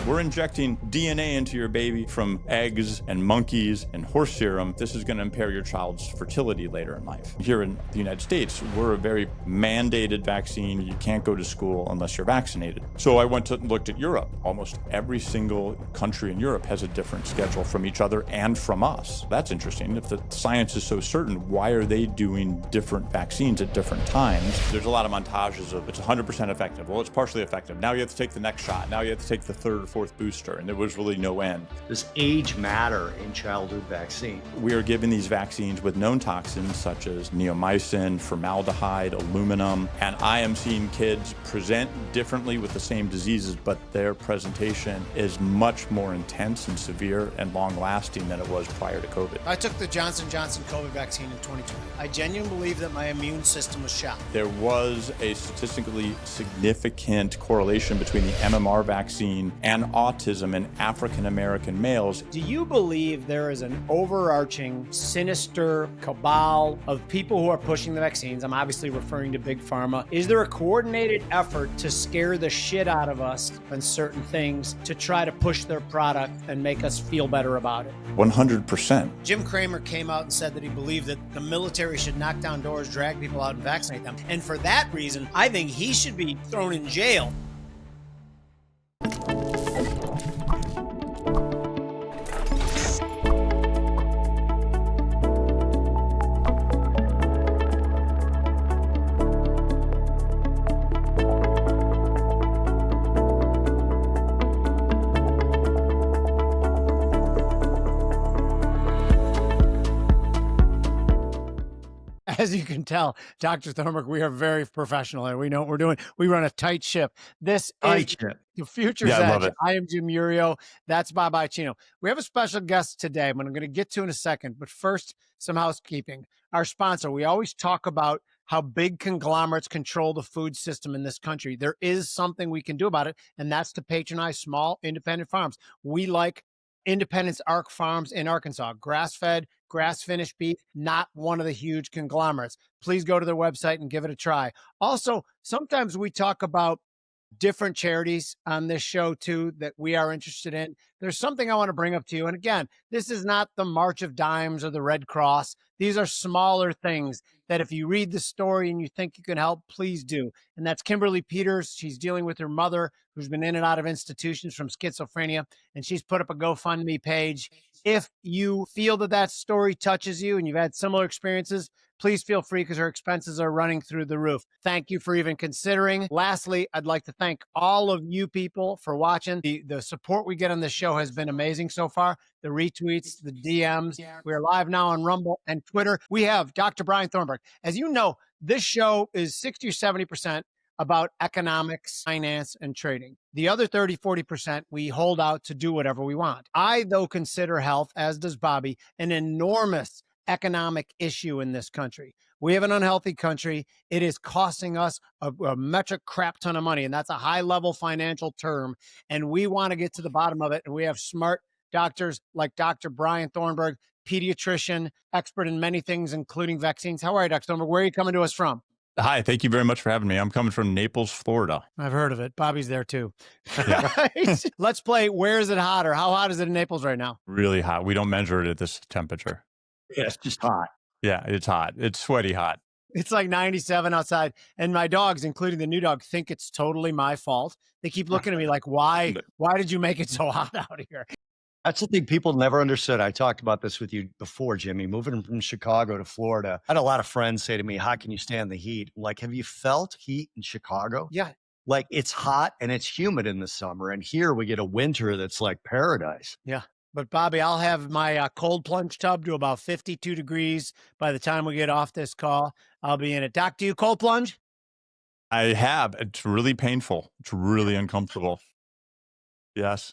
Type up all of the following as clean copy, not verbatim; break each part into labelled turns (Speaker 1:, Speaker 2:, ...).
Speaker 1: We're injecting DNA into your baby from eggs and monkeys and horse serum. This is going to impair your child's fertility later in life. Here in the United States, we're a very mandated vaccine. You can't go to school unless you're vaccinated. So I went to looked at Europe. Almost every single country in Europe has a different schedule from each other and from us. That's interesting. If the science is so certain, why are they doing different vaccines at different times? There's a lot of montages of it's 100% effective. Well, it's partially effective. Now you have to take the next shot. Now you have to take the third or fourth booster, and there was really no end.
Speaker 2: Does age matter in childhood vaccine?
Speaker 1: We are giving these vaccines with known toxins such as neomycin, formaldehyde, aluminum, and I am seeing kids present differently with the same diseases, but their presentation is much more intense and severe and long-lasting than it was prior to COVID.
Speaker 3: I took the Johnson & Johnson COVID vaccine in 2020. I genuinely believe that my immune system was shot.
Speaker 1: There was a statistically significant correlation between the MMR vaccine and autism in African American males.
Speaker 3: Do you believe there is an overarching, sinister cabal of people who are pushing the vaccines? I'm obviously referring to Big Pharma. Is there a coordinated effort to scare the shit out of us on certain things to try to push their product and make us feel better about it?
Speaker 1: 100%.
Speaker 3: Jim Cramer came out and said that he believed that the military should knock down doors, drag people out, and vaccinate them. And for that reason, I think he should be thrown in jail. As you can tell, Dr. Thornburg, we are very professional and we know what we're doing. We run a tight ship. This is the Future's
Speaker 1: I love
Speaker 3: Edge.
Speaker 1: it.
Speaker 3: I am Iuirio. That's Bob Iaccio. We have a special guest today, but I'm going to get to in a second. But first, some housekeeping. Our sponsor, we always talk about how big conglomerates control the food system in this country. There is something we can do about it, and that's to patronize small independent farms. We like Independence Arc Farms in Arkansas, grass-fed, grass-finished beef, not one of the huge conglomerates. Please go to their website and give it a try. Also, sometimes we talk about different charities on this show too that we are interested in. There's something I want to bring up to you. And again, this is not the March of Dimes or the Red Cross. These are smaller things that if you read the story and you think you can help, please do. And that's Kimberly Peters. She's dealing with her mother who's been in and out of institutions from schizophrenia. And she's put up a GoFundMe page. If you feel that that story touches you and you've had similar experiences, please feel free because her expenses are running through the roof. Thank you for even considering. Lastly, I'd like to thank all of you people for watching. The support we get on this show has been amazing so far. The retweets, the DMs. We're live now on Rumble and Twitter. We have Dr. Brian Thornburg. As you know, this show is 60 or 70% about economics, finance, and trading. The other 30, 40% we hold out to do whatever we want. I, though, consider health, as does Bobby, an enormous economic issue in this country. We have an unhealthy country. It is costing us a metric crap ton of money, and that's a high-level financial term, and we want to get to the bottom of it, and we have smart doctors like Dr. Brian Thornburg, pediatrician, expert in many things, including vaccines. How are you, Dr. Thornburg? Where are you coming to us from?
Speaker 1: Hi, thank you very much for having me. I'm coming from Naples, Florida.
Speaker 3: I've heard of it. Bobby's there too.
Speaker 1: Yeah.
Speaker 3: Right? Let's play Where is it hotter? How hot is it in Naples right now?
Speaker 1: Really hot. We don't measure it at this temperature.
Speaker 2: Yeah, it's just hot.
Speaker 1: Yeah, it's hot. It's sweaty hot.
Speaker 3: It's like 97 outside. And my dogs, including the new dog, think it's totally my fault. They keep looking at me like, why did you make it so hot out here?
Speaker 2: That's the thing people never understood. I talked about this with you before, Jimmy, moving from Chicago to Florida. I had a lot of friends say to me, how can you stand the heat? Like, have you felt heat in Chicago?
Speaker 3: Yeah.
Speaker 2: Like, it's hot and it's humid in the summer. And here we get a winter that's like paradise.
Speaker 3: Yeah. But Bobby, I'll have my cold plunge tub to about 52 degrees by the time we get off this call. I'll be in it. Doc, do you cold plunge?
Speaker 1: I have. It's really painful. It's really uncomfortable. Yes.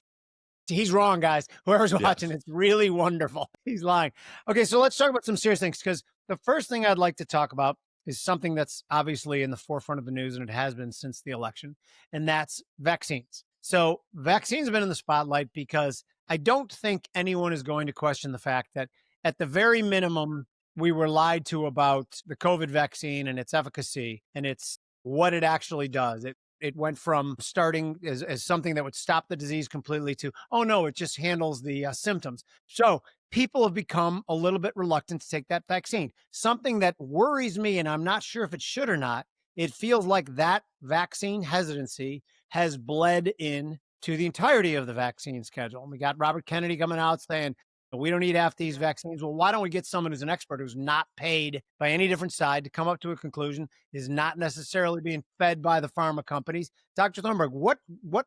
Speaker 3: He's wrong, guys. Whoever's watching, it's really wonderful. He's lying. Okay, so let's talk about some serious things, because the first thing I'd like to talk about is something that's obviously in the forefront of the news, and it has been since the election, and that's vaccines. So vaccines have been in the spotlight because I don't think anyone is going to question the fact that at the very minimum, we were lied to about the COVID vaccine and its efficacy and its what it actually does. It went from starting as something that would stop the disease completely to, oh no, it just handles the symptoms. So people have become a little bit reluctant to take that vaccine. Something that worries me, and I'm not sure if it should or not, it feels like that vaccine hesitancy has bled in to the entirety of the vaccine schedule. We got Robert Kennedy coming out saying, we don't need half these vaccines. Well, why don't we get someone who's an expert, who's not paid by any different side to come up to a conclusion, is not necessarily being fed by the pharma companies? Dr. Thornburg, what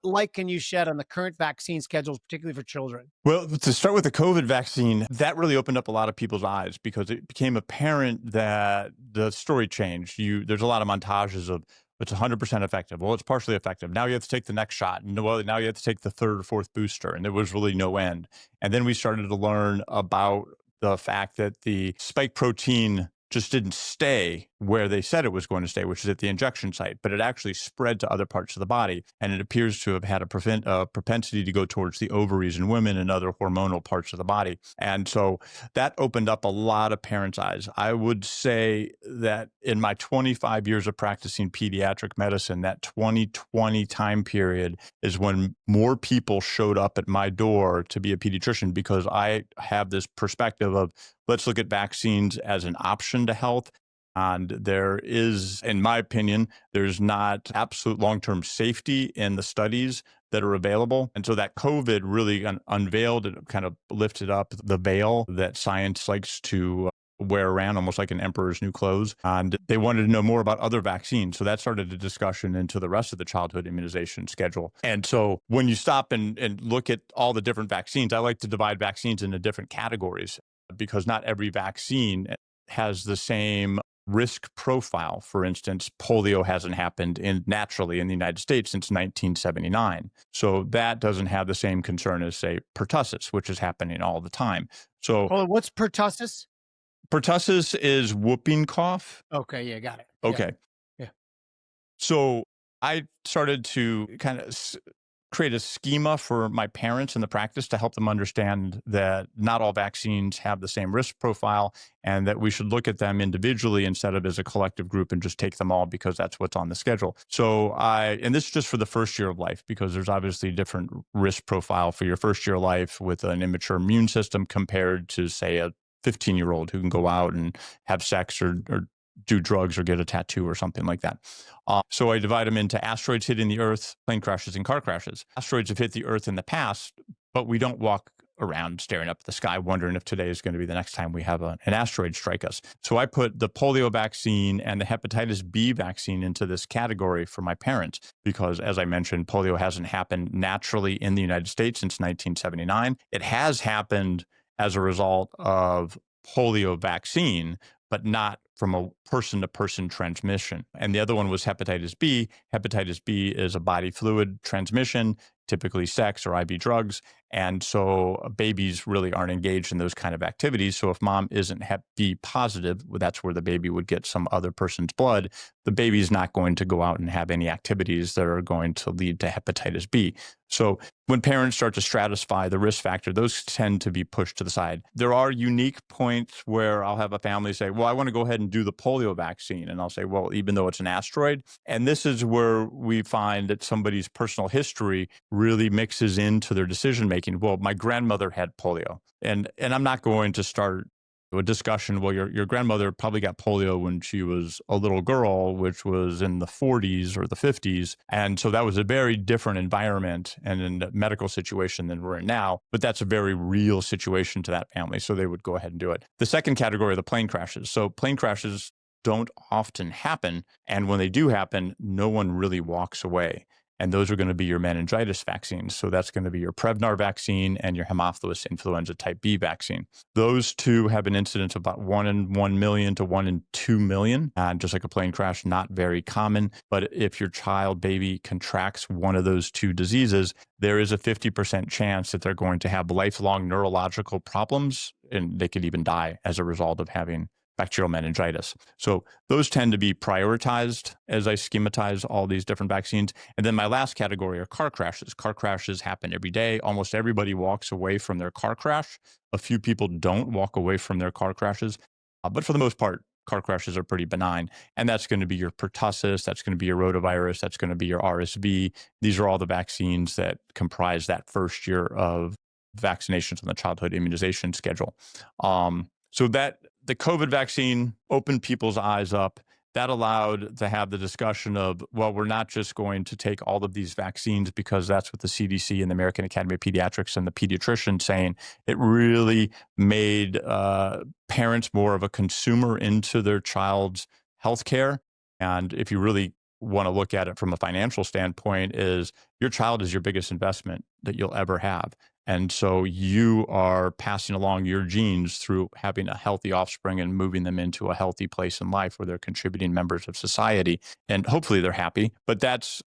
Speaker 3: light can you shed on the current vaccine schedules, particularly for children?
Speaker 1: Well, to start with the COVID vaccine, that really opened up a lot of people's eyes because it became apparent that the story changed. There's a lot of montages of it's 100% effective. Well, it's partially effective. Now you have to take the next shot. And well, now you have to take the third or fourth booster. And there was really no end. And then we started to learn about the fact that the spike protein just didn't stay where they said it was going to stay, which is at the injection site, but it actually spread to other parts of the body. And it appears to have had a propensity to go towards the ovaries in women and other hormonal parts of the body. And so that opened up a lot of parents' eyes. I would say that in my 25 years of practicing pediatric medicine, that 2020 time period is when more people showed up at my door to be a pediatrician, because I have this perspective of, let's look at vaccines as an option to health. And there is, in my opinion, there's not absolute long-term safety in the studies that are available. And so that COVID really unveiled and kind of lifted up the veil that science likes to wear around, almost like an emperor's new clothes. And they wanted to know more about other vaccines. So that started a discussion into the rest of the childhood immunization schedule. And so when you stop and look at all the different vaccines, I like to divide vaccines into different categories, because not every vaccine has the same risk profile. For instance, polio hasn't happened naturally in the United States since 1979. So that doesn't have the same concern as, say, pertussis, which is happening all the time. So
Speaker 3: what's pertussis?
Speaker 1: Pertussis is whooping cough.
Speaker 3: Okay, yeah, got it.
Speaker 1: Okay.
Speaker 3: Yeah.
Speaker 1: So I started to kind of create a schema for my parents in the practice to help them understand that not all vaccines have the same risk profile, and that we should look at them individually instead of as a collective group and just take them all because that's what's on the schedule. So and this is just for the first year of life, because there's obviously different risk profile for your first year of life with an immature immune system compared to, say, a 15-year-old who can go out and have sex or do drugs or get a tattoo or something like that. So I divide them into asteroids hitting the Earth, plane crashes, and car crashes. Asteroids have hit the Earth in the past, but we don't walk around staring up at the sky wondering if today is going to be the next time we have an asteroid strike us. So I put the polio vaccine and the hepatitis B vaccine into this category for my parents, because, as I mentioned, polio hasn't happened naturally in the United States since 1979. It has happened as a result of polio vaccine, but not from a person-to-person transmission. And the other one was hepatitis B. Hepatitis B is a body fluid transmission, typically sex or IV drugs. And so babies really aren't engaged in those kind of activities. So if mom isn't Hep B positive, that's where the baby would get some other person's blood. The baby's not going to go out and have any activities that are going to lead to hepatitis B. So when parents start to stratify the risk factor, those tend to be pushed to the side. There are unique points where I'll have a family say, well, I want to go ahead and do the polio vaccine. And I'll say, well, even though it's an asteroid. And this is where we find that somebody's personal history really mixes into their decision making. Well, my grandmother had polio. And I'm not going to start a discussion, well, your grandmother probably got polio when she was a little girl, which was in the 40s or the 50s. And so that was a very different environment and in a medical situation than we're in now. But that's a very real situation to that family. So they would go ahead and do it. The second category are the plane crashes. So plane crashes don't often happen. And when they do happen, no one really walks away. And those are going to be your meningitis vaccines. So that's going to be your Prevnar vaccine and your Haemophilus influenza type B vaccine. Those two have an incidence of about 1 in 1 million to 1 in 2 million. And just like a plane crash, not very common. But if your child, baby contracts one of those two diseases, there is a 50% chance that they're going to have lifelong neurological problems, and they could even die as a result of having bacterial meningitis. So those tend to be prioritized as I schematize all these different vaccines. And then my last category are car crashes. Car crashes happen every day. Almost everybody walks away from their car crash. A few people don't walk away from their car crashes. But for the most part, car crashes are pretty benign. And that's going to be your pertussis, that's going to be your rotavirus, that's going to be your RSV. These are all the vaccines that comprise that first year of vaccinations on the childhood immunization schedule. So that the COVID vaccine opened people's eyes up. That allowed to have the discussion of, well, we're not just going to take all of these vaccines because that's what the CDC and the American Academy of Pediatrics and the pediatrician saying. It really made parents more of a consumer into their child's healthcare. And if you really want to look at it from a financial standpoint, is your child is your biggest investment that you'll ever have. And so you are passing along your genes through having a healthy offspring and moving them into a healthy place in life where they're contributing members of society. And hopefully they're happy. But that's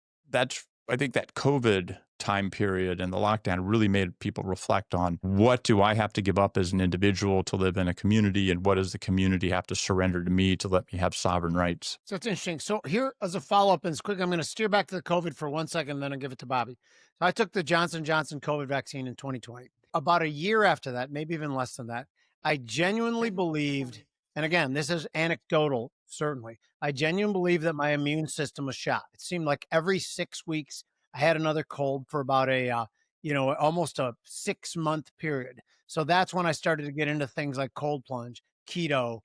Speaker 1: I think that COVID time period and the lockdown really made people reflect on, what do I have to give up as an individual to live in a community, and what does the community have to surrender to me to let me have sovereign rights?
Speaker 3: So it's interesting. So here as a follow-up, and it's quick, I'm going to steer back to the COVID for 1 second, and then I'll give it to Bobby. So I took the Johnson & Johnson COVID vaccine in 2020. About a year after that, maybe even less than that, I genuinely believed, and again, this is anecdotal, certainly, I genuinely believed that my immune system was shot. It seemed like every 6 weeks, I had another cold for about almost a 6-month period. So that's when I started to get into things like cold plunge, keto,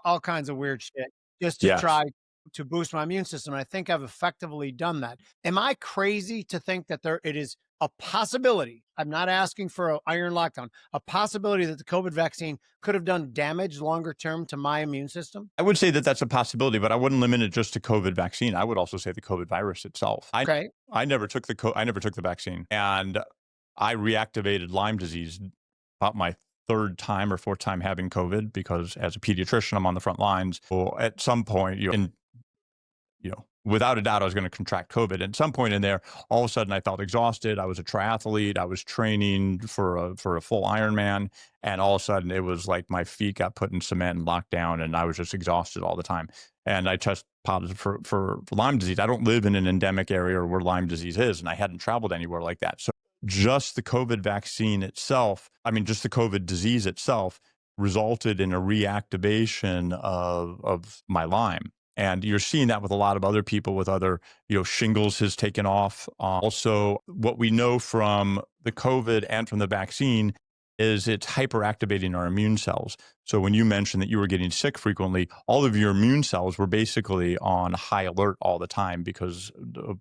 Speaker 3: all kinds of weird shit, just to try to boost my immune system. And I think I've effectively done that. Am I crazy to think that it is a possibility? I'm not asking for an iron lockdown, a possibility that the COVID vaccine could have done damage longer term to my immune system?
Speaker 1: I would say that that's a possibility, but I wouldn't limit it just to COVID vaccine. I would also say the COVID virus itself.
Speaker 3: Okay.
Speaker 1: I never took the vaccine, and I reactivated Lyme disease about my third time or fourth time having COVID, because as a pediatrician, I'm on the front lines. Well, at some point, without a doubt, I was going to contract COVID. At some point in there, all of a sudden, I felt exhausted. I was a triathlete. I was training for a full Ironman, and all of a sudden, it was like my feet got put in cement and locked down, and I was just exhausted all the time. And I tested positive for Lyme disease. I don't live in an endemic area where Lyme disease is, and I hadn't traveled anywhere like that. So just the COVID vaccine itself, just the COVID disease itself, resulted in a reactivation of my Lyme. And you're seeing that with a lot of other people with other, shingles has taken off. Also, what we know from the COVID and from the vaccine is it's hyperactivating our immune cells. So when you mentioned that you were getting sick frequently, all of your immune cells were basically on high alert all the time because of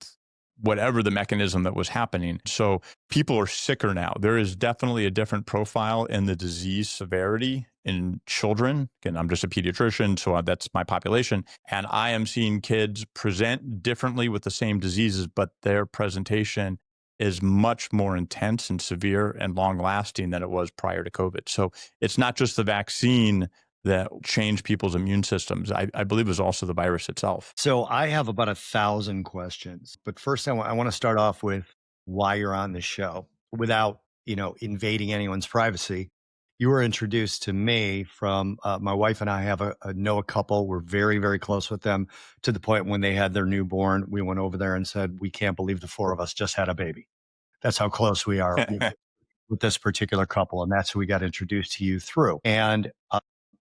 Speaker 1: whatever the mechanism that was happening. So people are sicker now. There is definitely a different profile in the disease severity in children. Again, I'm just a pediatrician, so that's my population. And I am seeing kids present differently with the same diseases, but their presentation is much more intense and severe and long lasting than it was prior to COVID. So it's not just the vaccine that changed people's immune systems. I believe it was also the virus itself.
Speaker 2: So I have about 1,000 questions, but first I want to start off with why you're on this show without, invading anyone's privacy. You were introduced to me from my wife and I know a couple. We're very, very close with them, to the point when they had their newborn, we went over there and said, we can't believe the four of us just had a baby. That's how close we are with this particular couple. And that's who we got introduced to you through. And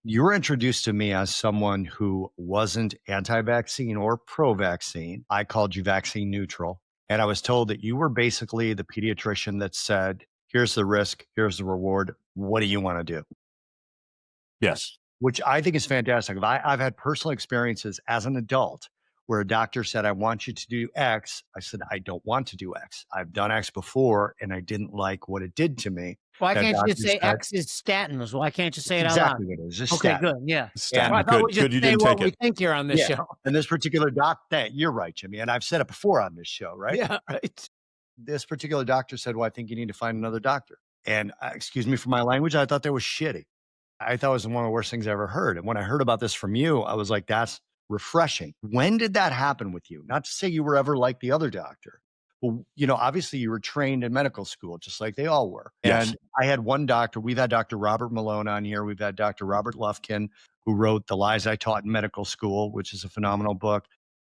Speaker 2: you were introduced to me as someone who wasn't anti-vaccine or pro-vaccine. I called you vaccine neutral. And I was told that you were basically the pediatrician that said, here's the risk, here's the reward. What do you want to do?
Speaker 1: Yes.
Speaker 2: Which I think is fantastic. I've had personal experiences as an adult where a doctor said, I want you to do X. I said, I don't want to do X. I've done X before and I didn't like what it did to me.
Speaker 3: Why can't you just say X is statins? Why can't you say it out loud?
Speaker 2: Exactly what it is. It's
Speaker 3: okay,
Speaker 2: statin.
Speaker 3: good. Yeah.
Speaker 1: Statin.
Speaker 3: I thought we just
Speaker 1: good. You
Speaker 3: say
Speaker 1: didn't
Speaker 3: what
Speaker 1: take
Speaker 3: we
Speaker 1: it.
Speaker 3: think here on this show.
Speaker 2: And this particular you're right, Jimmy. And I've said it before on this show, right?
Speaker 3: Yeah, right.
Speaker 2: This particular doctor said, well, I think you need to find another doctor. And excuse me for my language, I thought that was shitty. I thought it was one of the worst things I ever heard. And when I heard about this from you, I was like, that's refreshing. When did that happen with you? Not to say you were ever like the other doctor. Well, obviously you were trained in medical school, just like they all were.
Speaker 1: Yes.
Speaker 2: And I had one doctor. We've had Dr. Robert Malone on here. We've had Dr. Robert Lufkin, who wrote The Lies I Taught in Medical School, which is a phenomenal book.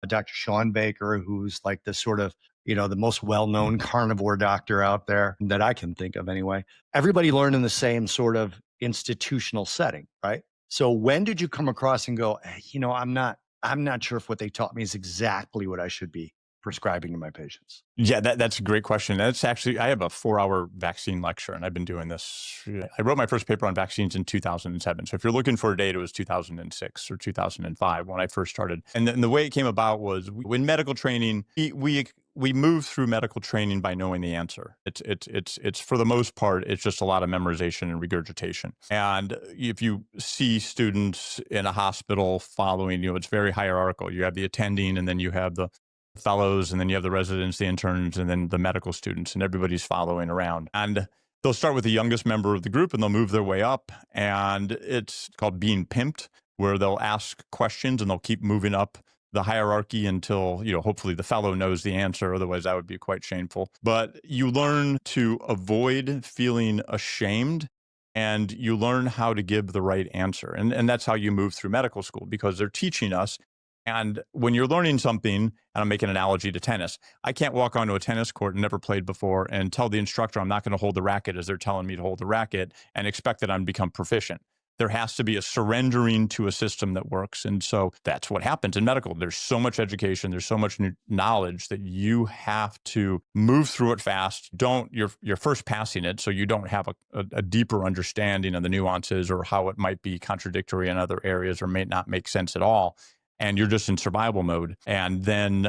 Speaker 2: Dr. Sean Baker, who's like the sort of, the most well-known carnivore doctor out there that I can think of anyway. Everybody learned in the same sort of institutional setting, right? So when did you come across and go, I'm not sure if what they taught me is exactly what I should be prescribing to my patients?
Speaker 1: Yeah, that's a great question. That's actually, I have a 4-hour vaccine lecture, and I've been doing this. I wrote my first paper on vaccines in 2007. So if you're looking for a date, it was 2006 or 2005 when I first started. And then the way it came about was in medical training, we move through medical training by knowing the answer. It's for the most part, it's just a lot of memorization and regurgitation. And if you see students in a hospital following, it's very hierarchical. You have the attending, and then you have the fellows, and then you have the residents, the interns, and then the medical students, and everybody's following around. And they'll start with the youngest member of the group, and they'll move their way up. And it's called being pimped, where they'll ask questions and they'll keep moving up the hierarchy until, hopefully the fellow knows the answer. Otherwise, that would be quite shameful. But you learn to avoid feeling ashamed, and you learn how to give the right answer. And that's how you move through medical school, because they're teaching us. And when you're learning something, and I'm making an analogy to tennis, I can't walk onto a tennis court and never played before and tell the instructor I'm not going to hold the racket as they're telling me to hold the racket and expect that I'm become proficient. There has to be a surrendering to a system that works. And so that's what happens in medical. There's so much education, there's so much knowledge that you have to move through it fast. You're first passing it, so you don't have a deeper understanding of the nuances or how it might be contradictory in other areas or may not make sense at all. And you're just in survival mode. And then,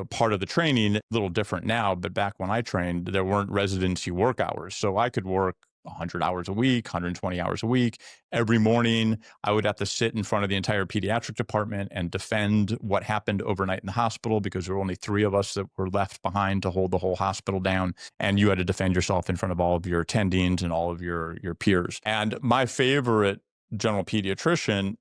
Speaker 1: part of the training, a little different now, but back when I trained, there weren't residency work hours. So I could work 100 hours a week, 120 hours a week. Every morning, I would have to sit in front of the entire pediatric department and defend what happened overnight in the hospital, because there were only 3 of us that were left behind to hold the whole hospital down. And you had to defend yourself in front of all of your attendings and all of your peers. And my favorite general pediatrician,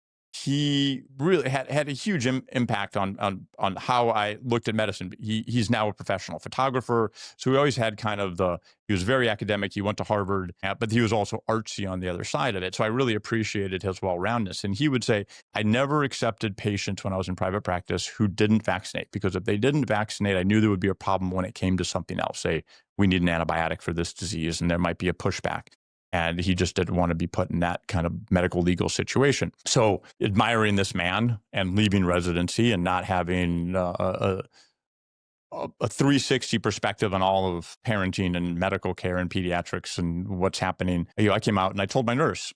Speaker 1: he really had a huge impact on how I looked at medicine. He's now a professional photographer. So we always had he was very academic. He went to Harvard, but he was also artsy on the other side of it. So I really appreciated his well-roundedness. And he would say, I never accepted patients when I was in private practice who didn't vaccinate, because if they didn't vaccinate, I knew there would be a problem when it came to something else. Say, we need an antibiotic for this disease, and there might be a pushback. And he just didn't want to be put in that kind of medical legal situation. So admiring this man and leaving residency and not having a 360 perspective on all of parenting and medical care and pediatrics and what's happening, I came out and I told my nurse,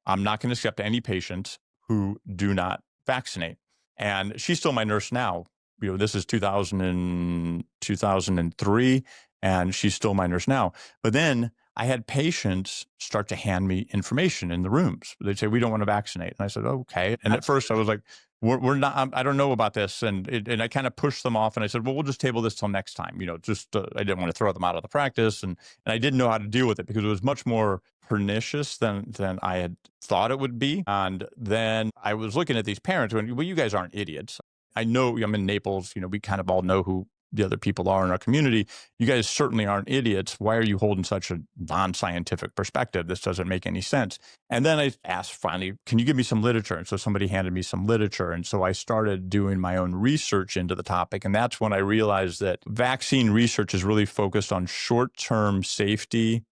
Speaker 1: I'm not going to accept any patients who do not vaccinate. And she's still my nurse now. This is 2003, and she's still my nurse now. But then I had patients start to hand me information in the rooms. They'd say, we don't want to vaccinate. And I said, okay. And at first I was like, we're not, I don't know about this. And I kind of pushed them off, and I said, well, we'll just table this till next time. I didn't want to throw them out of the practice. And I didn't know how to deal with it, because it was much more pernicious than I had thought it would be. And then I was looking at these parents going, well, you guys aren't idiots. I know I'm in Naples, we kind of all know who the other people are in our community. You guys certainly aren't idiots. Why are you holding such a non-scientific perspective? This doesn't make any sense. And then I asked finally, can you give me some literature? And so somebody handed me some literature. And so I started doing my own research into the topic. And that's when I realized that vaccine research is really focused on short-term safety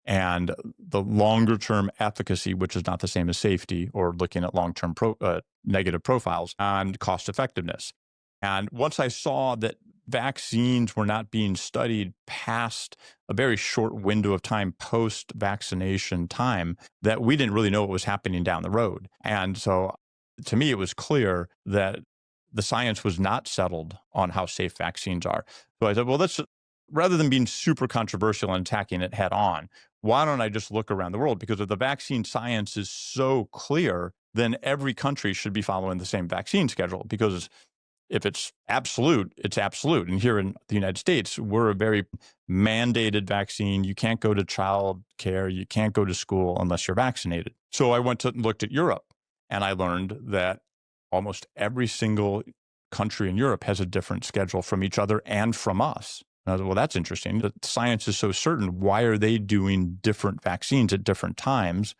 Speaker 1: and the longer-term efficacy, which is not the same as safety, or looking at long-term negative profiles, and cost-effectiveness. And once I saw that vaccines were not being studied past a very short window of time post-vaccination time, that we didn't really know what was happening down the road. And so to me, it was clear that the science was not settled on how safe vaccines are. So I said, well, rather than being super controversial and attacking it head on, why don't I just look around the world? Because if the vaccine science is so clear, then every country should be following the same vaccine schedule, because if it's absolute, it's absolute. And here in the United States, we're a very mandated vaccine. You can't go to child care. You can't go to school unless you're vaccinated. So I went and looked at Europe, and I learned that almost every single country in Europe has a different schedule from each other and from us. And I was like, well, that's interesting. The science is so certain. Why are they doing different vaccines at different times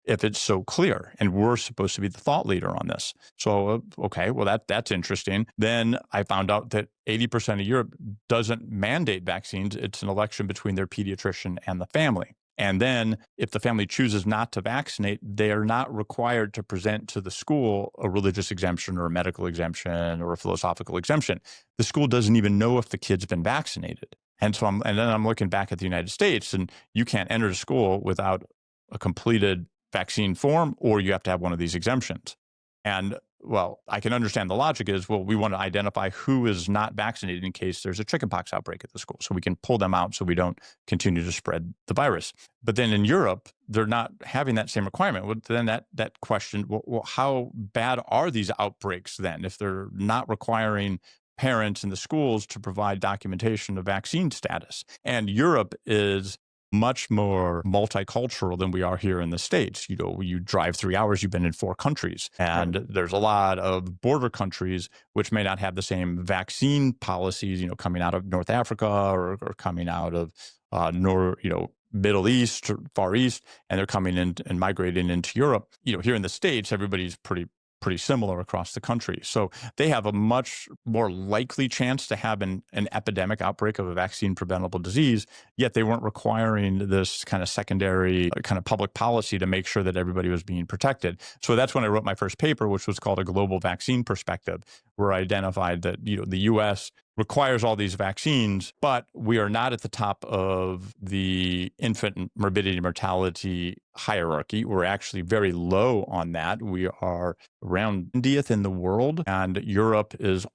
Speaker 1: if it's so clear? And we're supposed to be the thought leader on this. So, okay, well, that's interesting. Then I found out that 80% of Europe doesn't mandate vaccines. It's an election between their pediatrician and the family. And then if the family chooses not to vaccinate, they are not required to present to the school a religious exemption or a medical exemption or a philosophical exemption. The school doesn't even know if the kid's been vaccinated. And so then I'm looking back at the United States, and you can't enter the school without a completed vaccine form, or you have to have one of these exemptions. And well, I can understand the logic is, well, we want to identify who is not vaccinated in case there's a chickenpox outbreak at the school, so we can pull them out so we don't continue to spread the virus. But then in Europe, they're not having that same requirement. Well, then that question, well, how bad are these outbreaks then if they're not requiring parents in the schools to provide documentation of vaccine status? And Europe is much more multicultural than we are here in the States. You drive 3 hours, you've been in 4 countries. And there's a lot of border countries which may not have the same vaccine policies, coming out of North Africa or coming out of Middle East or Far East, and they're coming in and migrating into Europe. Here in the States, everybody's pretty similar across the country. So they have a much more likely chance to have an epidemic outbreak of a vaccine preventable disease, yet they weren't requiring this kind of secondary kind of public policy to make sure that everybody was being protected. So that's when I wrote my first paper, which was called A Global Vaccine Perspective, where I identified that the U.S. requires all these vaccines, but we are not at the top of the infant morbidity and mortality hierarchy. We're actually very low on that. We are around 20th in the world, and Europe is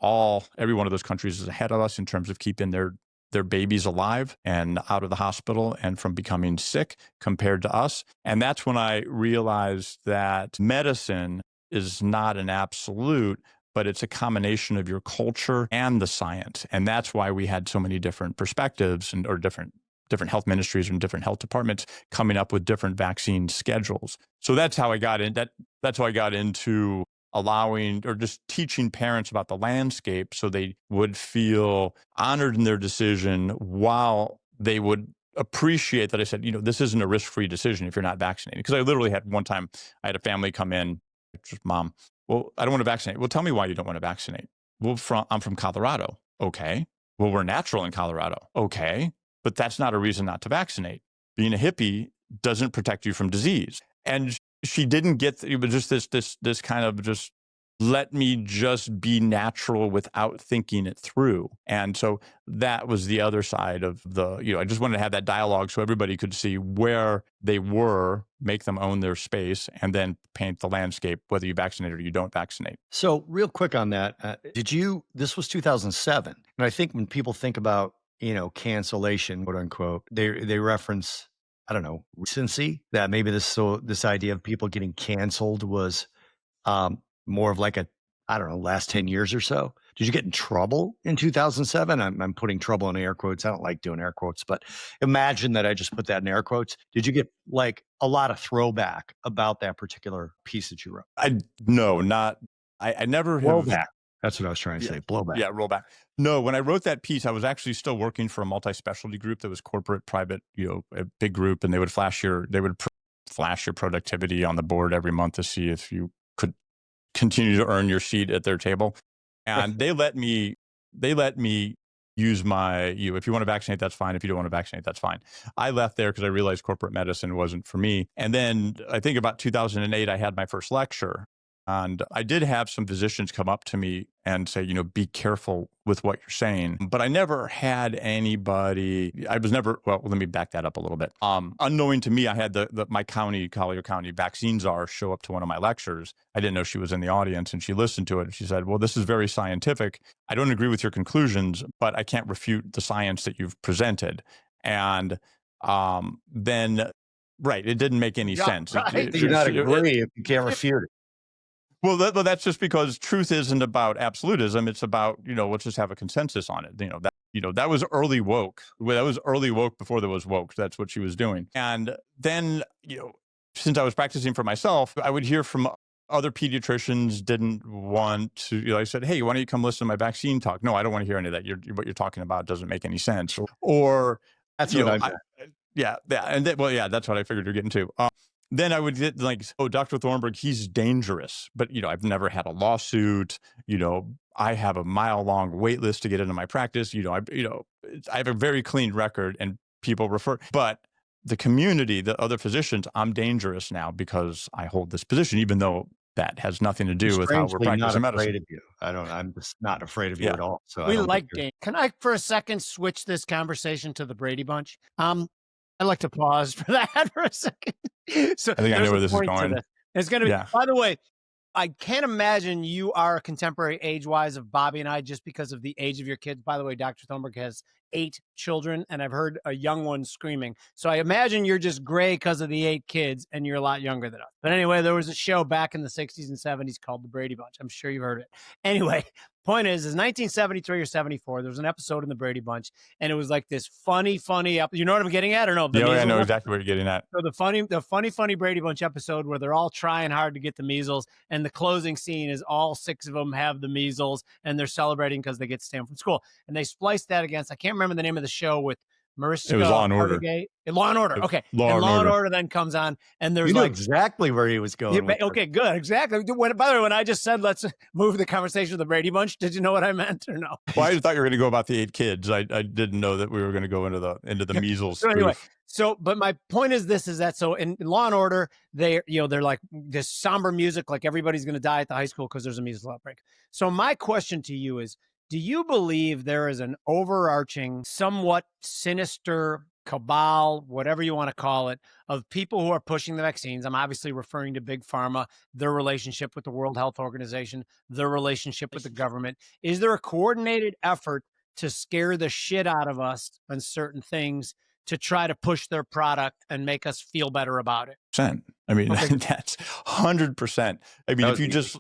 Speaker 1: every one of those countries is ahead of us in terms of keeping their babies alive and out of the hospital and from becoming sick compared to us. And that's when I realized that medicine is not an absolute, but it's a combination of your culture and the science. And that's why we had so many different perspectives or different health ministries and different health departments coming up with different vaccine schedules. So that's how I got in. That's how I got into allowing or just teaching parents about the landscape so they would feel honored in their decision while they would appreciate that I said, this isn't a risk-free decision if you're not vaccinated. Because I literally had one time, I had a family come in, just mom, well, I don't want to vaccinate. Well, tell me why you don't want to vaccinate. Well, I'm from Colorado. Okay. Well, we're natural in Colorado. Okay. But that's not a reason not to vaccinate. Being a hippie doesn't protect you from disease. And she didn't get, it was just this kind of just let me just be natural without thinking it through. And so that was the other side of I just wanted to have that dialogue so everybody could see where they were, make them own their space, and then paint the landscape, whether you vaccinate or you don't vaccinate.
Speaker 2: So real quick on that, this was 2007. And I think when people think about, cancellation, quote unquote, they reference, I don't know, recency, that maybe this idea of people getting canceled was more of like last 10 years or so. Did you get in trouble in 2007? I'm putting trouble in air quotes. I don't like doing air quotes, but imagine that I just put that in air quotes. Did you get like a lot of throwback about that particular piece that you wrote?
Speaker 1: I never have.
Speaker 2: Blowback. That's what I was trying to say. Blowback.
Speaker 1: Yeah, rollback. No, when I wrote that piece, I was actually still working for a multi-specialty group that was corporate, private, a big group, and they would flash your productivity on the board every month to see if you could continue to earn your seat at their table. And they let me use if you want to vaccinate, that's fine. If you don't want to vaccinate, that's fine. I left there because I realized corporate medicine wasn't for me. And then I think about 2008, I had my first lecture. And I did have some physicians come up to me and say, be careful with what you're saying. But I never had anybody, let me back that up a little bit. Unknowing to me, I had my Collier County vaccine czar show up to one of my lectures. I didn't know she was in the audience, and she listened to it. And she said, well, this is very scientific. I don't agree with your conclusions, but I can't refute the science that you've presented. And then, right, it didn't make any sense.
Speaker 2: Right. You not agree if you can't refute it.
Speaker 1: Well, that's just because truth isn't about absolutism. It's about, let's just have a consensus on it. That was early woke. That was early woke before there was woke. That's what she was doing. And then, since I was practicing for myself, I would hear from other pediatricians didn't want to, I said, hey, why don't you come listen to my vaccine talk? No, I don't want to hear any of that. What you're talking about doesn't make any sense. Or
Speaker 2: that's what I
Speaker 1: yeah. And then, that's what I figured you're getting to. Then I would get like, oh, Dr. Thornburg, he's dangerous. But, I've never had a lawsuit. I have a mile-long wait list to get into my practice. I have a very clean record, and people refer. But the community, the other physicians, I'm dangerous now because I hold this position, even though that has nothing to do with how we're
Speaker 2: Strangely not
Speaker 1: practicing
Speaker 2: afraid
Speaker 1: medicine.
Speaker 2: of you. I'm just not afraid of you
Speaker 1: Yeah.
Speaker 2: at all. So I
Speaker 3: We
Speaker 2: don't
Speaker 3: like
Speaker 2: think you're.
Speaker 3: Dane. Can I, for a second, switch this conversation to the Brady Bunch? I'd like to pause for that for a second. So
Speaker 1: I think I
Speaker 3: there's
Speaker 1: know where
Speaker 3: a
Speaker 1: this is
Speaker 3: point to
Speaker 1: going.
Speaker 3: this. It's going to be,
Speaker 1: Yeah.
Speaker 3: by the way, I can't imagine you are a contemporary age-wise of Bobby and I just because of the age of your kids. By the way, Dr. Thornburg has 8 children, and I've heard a young one screaming. So I imagine you're just gray because of the 8 kids, and you're a lot younger than us. But anyway, there was a show back in the 60s and 70s called The Brady Bunch. I'm sure you've heard it. Anyway, point is 1973 or 74, there was an episode in The Brady Bunch, and it was like this funny, you know what I'm getting at or no?
Speaker 1: Yeah, I know exactly what you're getting at.
Speaker 3: So the funny Brady Bunch episode where they're all trying hard to get the measles, and the closing scene is all 6 of them have the measles, and they're celebrating because they get to stay home from school. And they spliced that against, I can't remember the name of the show with Mariska.
Speaker 1: It was Law and Order.
Speaker 3: Law and Order. Okay.
Speaker 1: Law
Speaker 3: and Order then comes on, and there's
Speaker 2: You knew
Speaker 3: like
Speaker 2: exactly where he was going. with
Speaker 3: okay, good, exactly. By the way, when I just said let's move the conversation to the Brady Bunch, did you know what I meant or no?
Speaker 1: Well, I just thought you were going to go about the 8 kids. I didn't know that we were going to go into the measles.
Speaker 3: So anyway, but my point is this: is that so in Law and Order, they're like this somber music, like everybody's going to die at the high school because there's a measles outbreak. So my question to you is: do you believe there is an overarching, somewhat sinister cabal, whatever you want to call it, of people who are pushing the vaccines? I'm obviously referring to Big Pharma, their relationship with the World Health Organization, their relationship with the government. Is there a coordinated effort to scare the shit out of us on certain things to try to push their product and make us feel better about it?
Speaker 1: I mean,
Speaker 3: Okay.
Speaker 1: that's 100%. I mean, if you just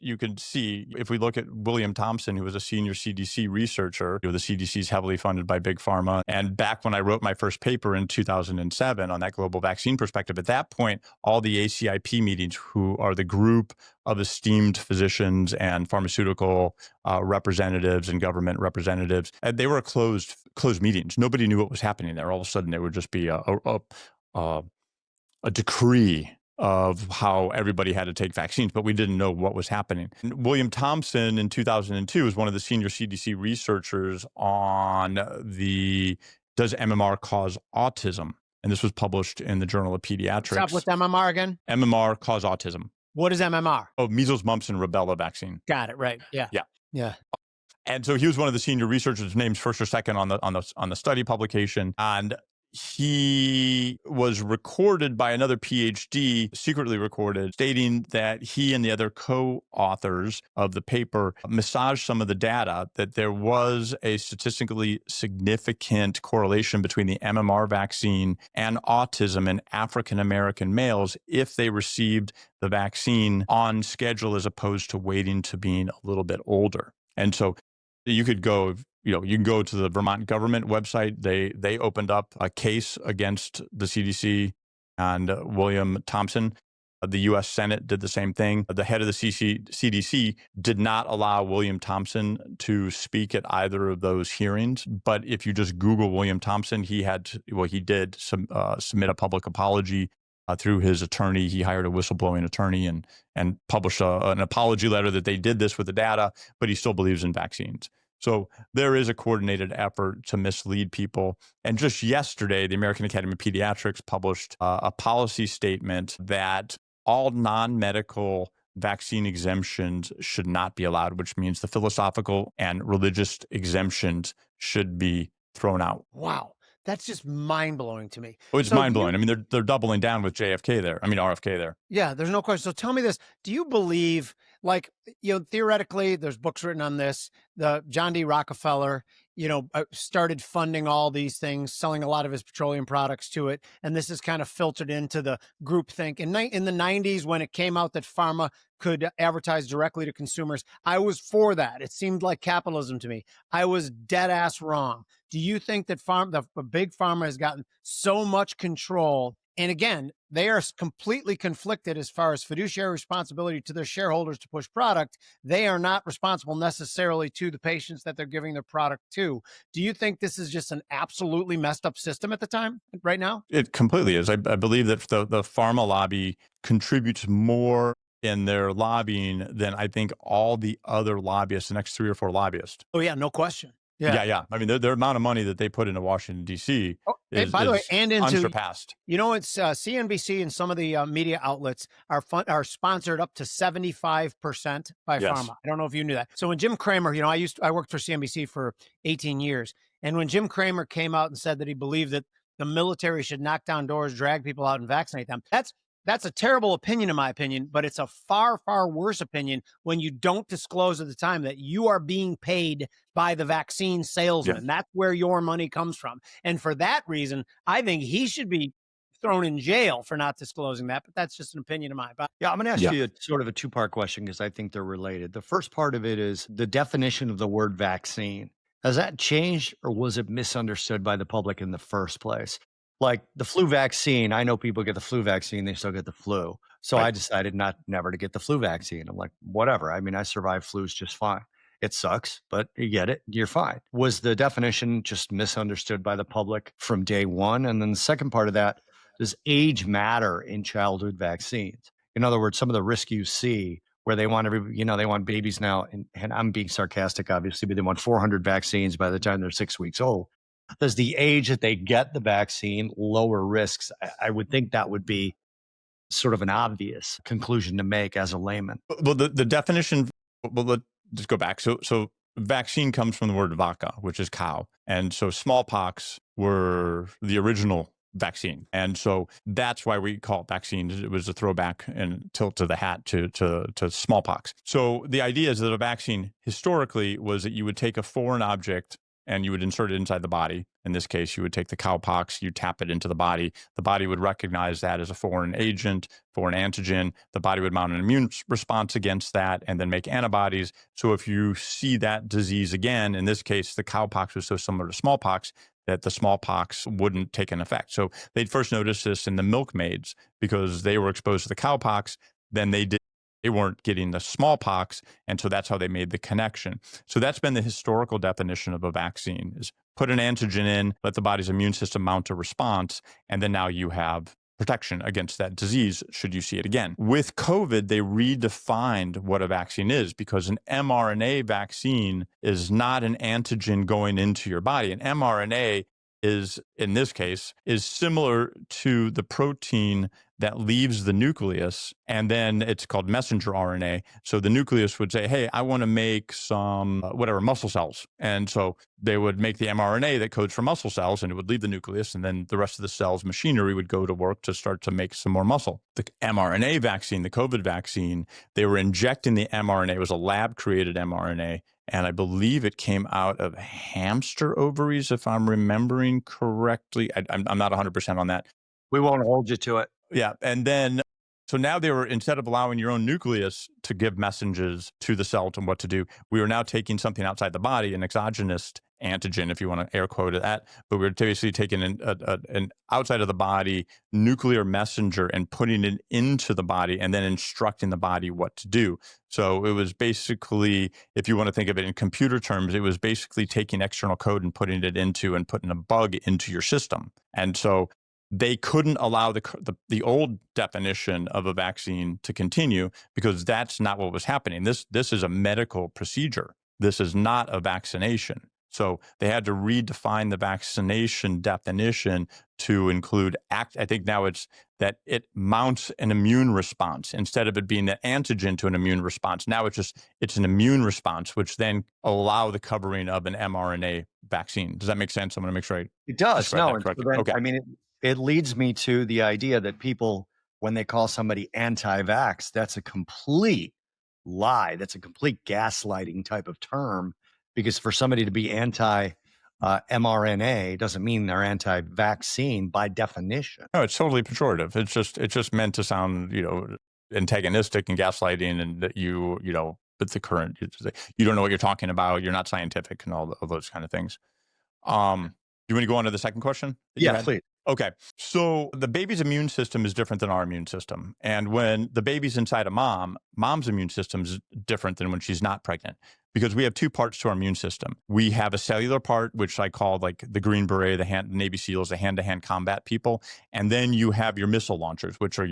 Speaker 1: you can see, if we look at William Thompson, who was a senior CDC researcher, the CDC is heavily funded by Big Pharma. And back when I wrote my first paper in 2007 on that global vaccine perspective, at that point, all the ACIP meetings, who are the group of esteemed physicians and pharmaceutical representatives and government representatives, they were closed meetings. Nobody knew what was happening there. All of a sudden, there would just be a decree of how everybody had to take vaccines, but we didn't know what was happening. And William Thompson in 2002 was one of the senior CDC researchers on does MMR cause autism? And this was published in the Journal of Pediatrics.
Speaker 3: Stop with MMR again.
Speaker 1: MMR cause autism.
Speaker 3: What is MMR?
Speaker 1: Oh, measles, mumps, and rubella vaccine.
Speaker 3: Got it. Right. Yeah.
Speaker 1: Yeah.
Speaker 3: Yeah.
Speaker 1: And so he was one of the senior researchers, named first or second on the study publication. And he was recorded by another PhD, secretly recorded, stating that he and the other co-authors of the paper massaged some of the data, that there was a statistically significant correlation between the MMR vaccine and autism in African-American males if they received the vaccine on schedule as opposed to waiting to being a little bit older. And so you could go, you can go to the Vermont government website. They opened up a case against the CDC and William Thompson. The U.S. Senate did the same thing. The head of the CDC did not allow William Thompson to speak at either of those hearings. But if you just Google William Thompson, he did submit a public apology through his attorney. He hired a whistleblowing attorney and published an apology letter that they did this with the data, but he still believes in vaccines. So there is a coordinated effort to mislead people. And just yesterday, the American Academy of Pediatrics published a policy statement that all non-medical vaccine exemptions should not be allowed, which means the philosophical and religious exemptions should be thrown out.
Speaker 3: Wow. That's just mind-blowing to me.
Speaker 1: Oh, it's mind-blowing. I mean, they're doubling down with RFK there.
Speaker 3: Yeah, there's no question. So tell me this. Do you believe, theoretically, there's books written on this, the John D. Rockefeller, started funding all these things, selling a lot of his petroleum products to it. And this is kind of filtered into the groupthink. In the 90s, when it came out that pharma could advertise directly to consumers, I was for that. It seemed like capitalism to me. I was dead ass wrong. Do you think that the big pharma has gotten so much control? And again, they are completely conflicted as far as fiduciary responsibility to their shareholders to push product. They are not responsible necessarily to the patients that they're giving their product to. Do you think this is just an absolutely messed up system at the time, right now?
Speaker 1: It completely is. I believe that the pharma lobby contributes more in their lobbying than I think all the other lobbyists, the next 3 or 4 lobbyists.
Speaker 3: Oh, yeah, no question.
Speaker 1: Yeah. I mean, the amount of money that they put into Washington, D.C.
Speaker 3: Oh,
Speaker 1: is,
Speaker 3: by the way,
Speaker 1: is
Speaker 3: and into
Speaker 1: unsurpassed.
Speaker 3: You know, it's CNBC and some of the media outlets are sponsored up to 75% by
Speaker 1: Yes.
Speaker 3: pharma. I don't know if you knew that. So when Jim Cramer, I worked for CNBC for 18 years, and when Jim Cramer came out and said that he believed that the military should knock down doors, drag people out, and vaccinate them, that's a terrible opinion, in my opinion, but it's a far, far worse opinion when you don't disclose at the time that you are being paid by the vaccine salesman. That's where your money comes from. And for that reason, I think he should be thrown in jail for not disclosing that, but that's just an opinion of mine. But
Speaker 2: Yeah, I'm going to ask you sort of a two-part question because I think they're related. The first part of it is the definition of the word vaccine. Has that changed or was it misunderstood by the public in the first place? Like the flu vaccine, I know people get the flu vaccine, they still get the flu. So I decided never to get the flu vaccine. I'm like, whatever. I mean, I survived flus just fine. It sucks, but you get it, you're fine. Was the definition just misunderstood by the public from day one? And then the second part of that, does age matter in childhood vaccines? In other words, some of the risk you see where they want they want babies now, and I'm being sarcastic, obviously, but they want 400 vaccines by the time they're 6 weeks old. Does the age that they get the vaccine lower risks? I would think that would be sort of an obvious conclusion to make as a layman.
Speaker 1: Well, the definition, let's just go back. So vaccine comes from the word vaca, which is cow. And so smallpox were the original vaccine. And so that's why we call it vaccine. It was a throwback and tilt to the hat to smallpox. So the idea is that a vaccine historically was that you would take a foreign object and you would insert it inside the body. In this case, you would take the cowpox, you tap it into the body. The body would recognize that as a foreign agent, foreign antigen. The body would mount an immune response against that and then make antibodies. So if you see that disease again, in this case, the cowpox was so similar to smallpox that the smallpox wouldn't take an effect. So they'd first noticed this in the milkmaids because they were exposed to the cowpox. Then they weren't getting the smallpox. And so that's how they made the connection. So that's been the historical definition of a vaccine is put an antigen in, let the body's immune system mount a response, and then now you have protection against that disease should you see it again. With COVID, they redefined what a vaccine is because an mRNA vaccine is not an antigen going into your body. An mRNA is, in this case, is similar to the protein that leaves the nucleus, and then it's called messenger RNA. So the nucleus would say, hey, I want to make some, muscle cells. And so they would make the mRNA that codes for muscle cells, and it would leave the nucleus, and then the rest of the cell's machinery would go to work to start to make some more muscle. The mRNA vaccine, the COVID vaccine, they were injecting the mRNA. It was a lab-created mRNA, and I believe it came out of hamster ovaries, if I'm remembering correctly. I'm not 100% on that.
Speaker 2: We won't hold you to it.
Speaker 1: Yeah. And then, so now they were, instead of allowing your own nucleus to give messages to the cell on what to do, we were now taking something outside the body, an exogenous antigen, if you want to air quote that, but we were basically taking an outside of the body nuclear messenger and putting it into the body and then instructing the body what to do. So it was basically, if you want to think of it in computer terms, it was basically taking external code and putting it into and putting a bug into your system. And so they couldn't allow the old definition of a vaccine to continue because that's not what was happening. This is a medical procedure. This is not a vaccination. So they had to redefine the vaccination definition to include I think now it's that it mounts an immune response instead of it being an antigen to an immune response. Now it's an immune response, which then allow the covering of an mRNA vaccine. Does that make sense? I'm going to make sure
Speaker 2: it does. No,
Speaker 1: okay.
Speaker 2: I mean, it leads me to the idea that people, when they call somebody anti-vax, that's a complete lie. That's a complete gaslighting type of term, because for somebody to be anti-mRNA doesn't mean they're anti-vaccine by definition.
Speaker 1: No, it's totally pejorative. It's just meant to sound, antagonistic and gaslighting, and that but the current, you don't know what you're talking about. You're not scientific and all those kind of things. Do you want to go on to the second question?
Speaker 2: Yeah, please.
Speaker 1: Okay. So the baby's immune system is different than our immune system. And when the baby's inside a mom's immune system is different than when she's not pregnant, because we have two parts to our immune system. We have a cellular part, which I call like the Green Beret, the Navy SEALs, the hand-to-hand combat people. And then you have your missile launchers, which are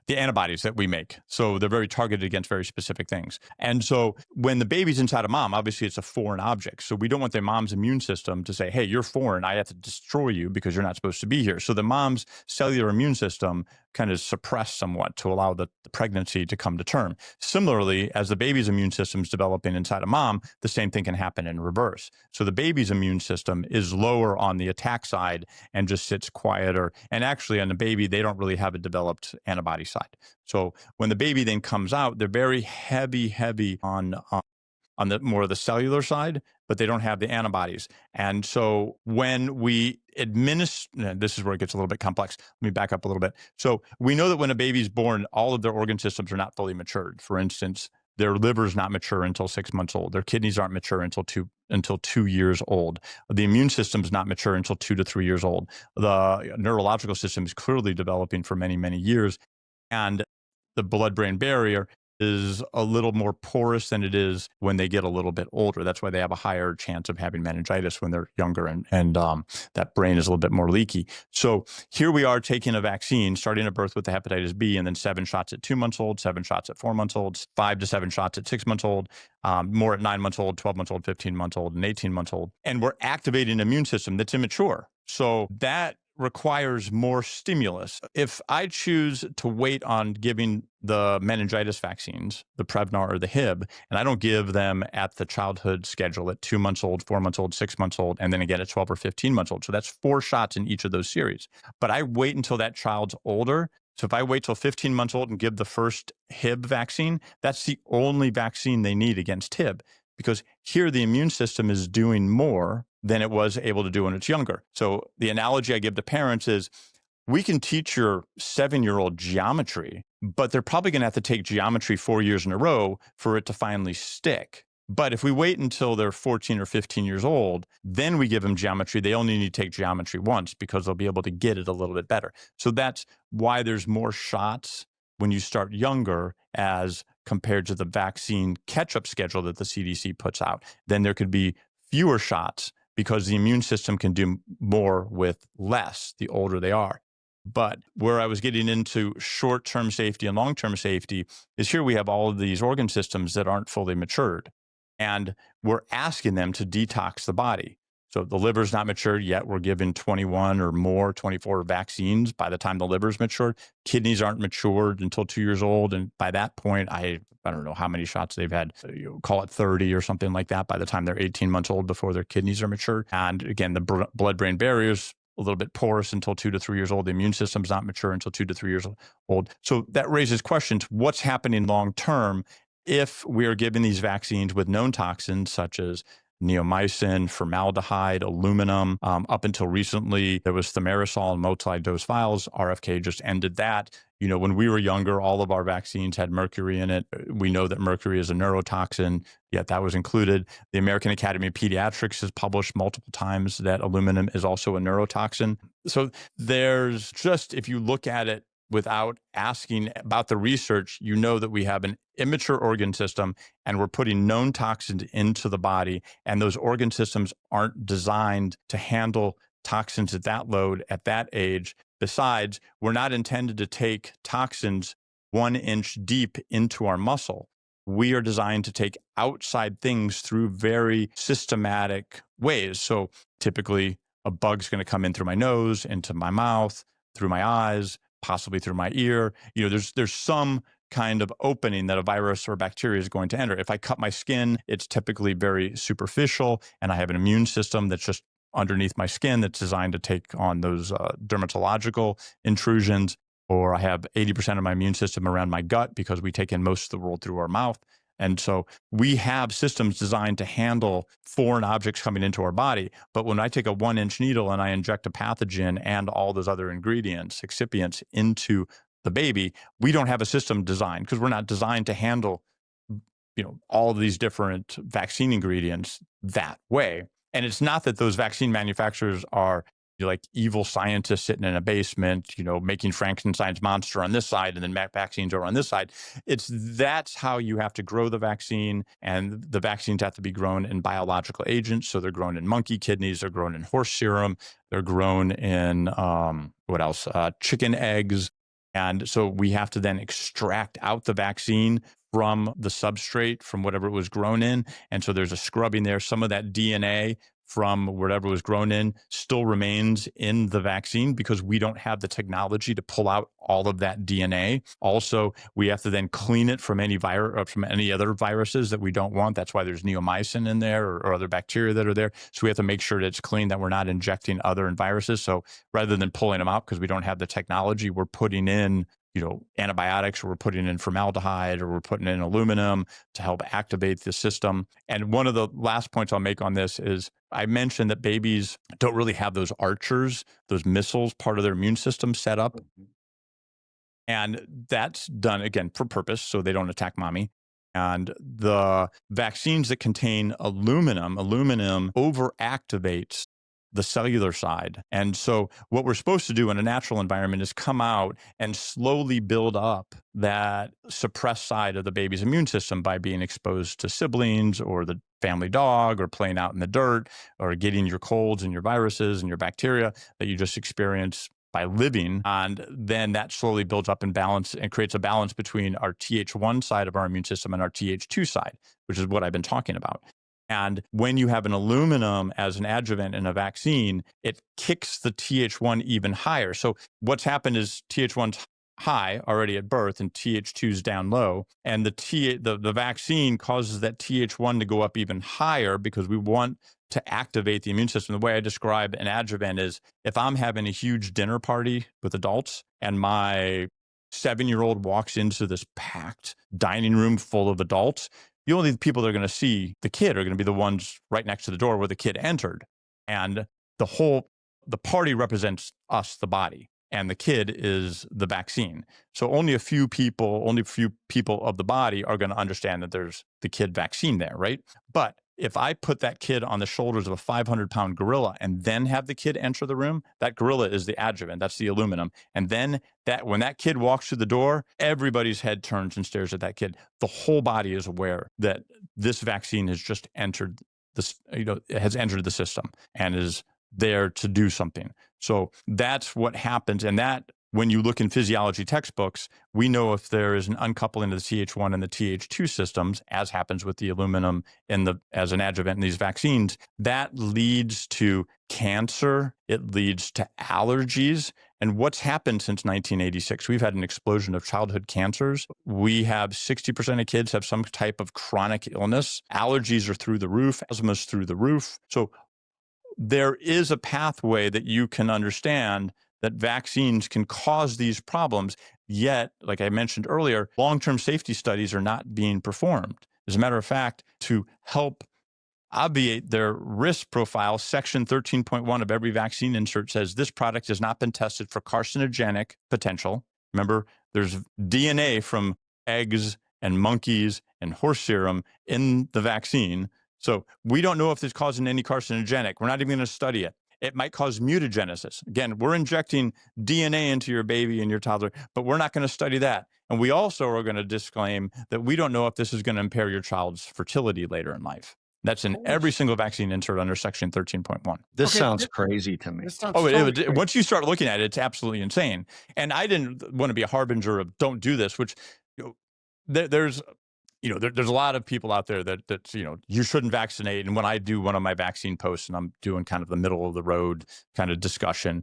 Speaker 1: the the antibodies that we make. So they're very targeted against very specific things. And so when the baby's inside a mom, obviously it's a foreign object. So we don't want the mom's immune system to say, hey, you're foreign. I have to destroy you because you're not supposed to be here. So the mom's cellular immune system kind of suppressed somewhat to allow the pregnancy to come to term. Similarly, as the baby's immune system is developing inside a mom, the same thing can happen in reverse. So the baby's immune system is lower on the attack side and just sits quieter. And actually on the baby, they don't really have a developed antibody side. So when the baby then comes out, they're very heavy on the more of the cellular side, but they don't have the antibodies. And so when we administer, this is where it gets a little bit complex. Let me back up a little bit. So we know that when a baby's born, all of their organ systems are not fully matured. For instance, their liver is not mature until 6 months old. Their kidneys aren't mature until 2 years old. The immune system is not mature until 2 to 3 years old. The neurological system is clearly developing for many, many years. And the blood-brain barrier is a little more porous than it is when they get a little bit older. That's why they have a higher chance of having meningitis when they're younger, and that brain is a little bit more leaky. So here we are taking a vaccine, starting at birth with the hepatitis B, and then 7 shots at 2 months old, 7 shots at 4 months old, 5 to 7 shots at 6 months old, more at 9 months old, 12 months old, 15 months old, and 18 months old. And we're activating an immune system that's immature. So that requires more stimulus. If I choose to wait on giving the meningitis vaccines, the Prevnar or the Hib, and I don't give them at the childhood schedule at 2 months old, 4 months old, 6 months old, and then again at 12 or 15 months old. So that's 4 shots in each of those series. But I wait until that child's older. So if I wait till 15 months old and give the first Hib vaccine, that's the only vaccine they need against Hib, because here the immune system is doing more than it was able to do when it's younger. So the analogy I give to parents is, we can teach your 7-year-old geometry, but they're probably going to have to take geometry 4 years in a row for it to finally stick. But if we wait until they're 14 or 15 years old, then we give them geometry, they only need to take geometry once because they'll be able to get it a little bit better. So that's why there's more shots when you start younger as compared to the vaccine catch-up schedule that the CDC puts out. Then there could be fewer shots because the immune system can do more with less the older they are. But where I was getting into short-term safety and long-term safety is here we have all of these organ systems that aren't fully matured. And we're asking them to detox the body. So the liver's not matured yet. We're giving 21 or more, 24 vaccines by the time the liver's matured. Kidneys aren't matured until 2 years old. And by that point, I don't know how many shots they've had, call it 30 or something like that by the time they're 18 months old before their kidneys are matured. And again, the blood-brain barrier's a little bit porous until 2 to 3 years old. The immune system's not mature until 2 to 3 years old. So that raises questions. What's happening long-term if we are giving these vaccines with known toxins such as neomycin, formaldehyde, aluminum? Up until recently, there was thimerosal and multi-dose vials. RFK just ended that. You know, when we were younger, all of our vaccines had mercury in it. We know that mercury is a neurotoxin, yet that was included. The American Academy of Pediatrics has published multiple times that aluminum is also a neurotoxin. So there's just, if you look at it without asking about the research, you know that we have an immature organ system and we're putting known toxins into the body, and those organ systems aren't designed to handle toxins at that load at that age. Besides, we're not intended to take toxins 1 inch deep into our muscle. We are designed to take outside things through very systematic ways. So typically a bug's going to come in through my nose, into my mouth, through my eyes, possibly through my ear. You know, there's some kind of opening that a virus or bacteria is going to enter. If I cut my skin, it's typically very superficial, and I have an immune system that's just underneath my skin that's designed to take on those dermatological intrusions. Or I have 80% of my immune system around my gut because we take in most of the world through our mouth. And so we have systems designed to handle foreign objects coming into our body. But when I take a 1 inch needle and I inject a pathogen and all those other ingredients, excipients, into the baby, we don't have a system designed, because we're not designed to handle, you know, all of these different vaccine ingredients that way. And it's not that those vaccine manufacturers are, you know, like evil scientists sitting in a basement, you know, making Frankenstein's monster on this side and then vaccines are on this side. That's how you have to grow the vaccine, and the vaccines have to be grown in biological agents. So they're grown in monkey kidneys, they're grown in horse serum, they're grown in chicken eggs. And so we have to then extract out the vaccine from the substrate, from whatever it was grown in. And so there's a scrubbing there. Some of that DNA from whatever was grown in still remains in the vaccine because we don't have the technology to pull out all of that DNA. Also, we have to then clean it from any from any other viruses that we don't want. That's why there's neomycin in there or other bacteria that are there. So we have to make sure that it's clean, that we're not injecting other viruses. So rather than pulling them out because we don't have the technology, we're putting in antibiotics, or we're putting in formaldehyde, or we're putting in aluminum to help activate the system. And one of the last points I'll make on this is I mentioned that babies don't really have those archers, those missiles, part of their immune system set up. And that's done, again, for purpose, so they don't attack mommy. And the vaccines that contain aluminum overactivates the cellular side. And so what we're supposed to do in a natural environment is come out and slowly build up that suppressed side of the baby's immune system by being exposed to siblings or the family dog or playing out in the dirt or getting your colds and your viruses and your bacteria that you just experience by living. And then that slowly builds up in balance and creates a balance between our Th1 side of our immune system and our Th2 side, which is what I've been talking about. And when you have an aluminum as an adjuvant in a vaccine, it kicks the Th1 even higher. So what's happened is Th1's high already at birth and Th2's down low. And the vaccine causes that Th1 to go up even higher because we want to activate the immune system. The way I describe an adjuvant is if I'm having a huge dinner party with adults and my 7-year-old walks into this packed dining room full of adults, the only people that are going to see the kid are going to be the ones right next to the door where the kid entered. And the party represents us, the body, and the kid is the vaccine. So only a few people of the body are going to understand that there's the kid vaccine there, right? But if I put that kid on the shoulders of a 500-pound gorilla and then have the kid enter the room, that gorilla is the adjuvant. That's the aluminum. And then when that kid walks through the door, everybody's head turns and stares at that kid. The whole body is aware that this vaccine has just entered has entered the system and is there to do something. So that's what happens. And that, when you look in physiology textbooks, we know if there is an uncoupling of the Th1 and the Th2 systems, as happens with the aluminum as an adjuvant in these vaccines, that leads to cancer. It leads to allergies. And what's happened since 1986? We've had an explosion of childhood cancers. We have 60% of kids have some type of chronic illness. Allergies are through the roof. Asthma's through the roof. So there is a pathway that you can understand that vaccines can cause these problems. Yet, like I mentioned earlier, long-term safety studies are not being performed. As a matter of fact, to help obviate their risk profile, Section 13.1 of every vaccine insert says this product has not been tested for carcinogenic potential. Remember, there's DNA from eggs and monkeys and horse serum in the vaccine. So we don't know if it's causing any carcinogenic. We're not even going to study it. It might cause mutagenesis. Again, we're injecting DNA into your baby and your toddler, but we're not going to study that. And we also are going to disclaim that we don't know if this is going to impair your child's fertility later in life. That's in every single vaccine insert under Section 13.1.
Speaker 2: This sounds crazy to me.
Speaker 1: Once you start looking at it, it's absolutely insane. And I didn't want to be a harbinger of don't do this, which there's a lot of people out there that you shouldn't vaccinate. And when I do one of my vaccine posts and I'm doing kind of the middle of the road kind of discussion,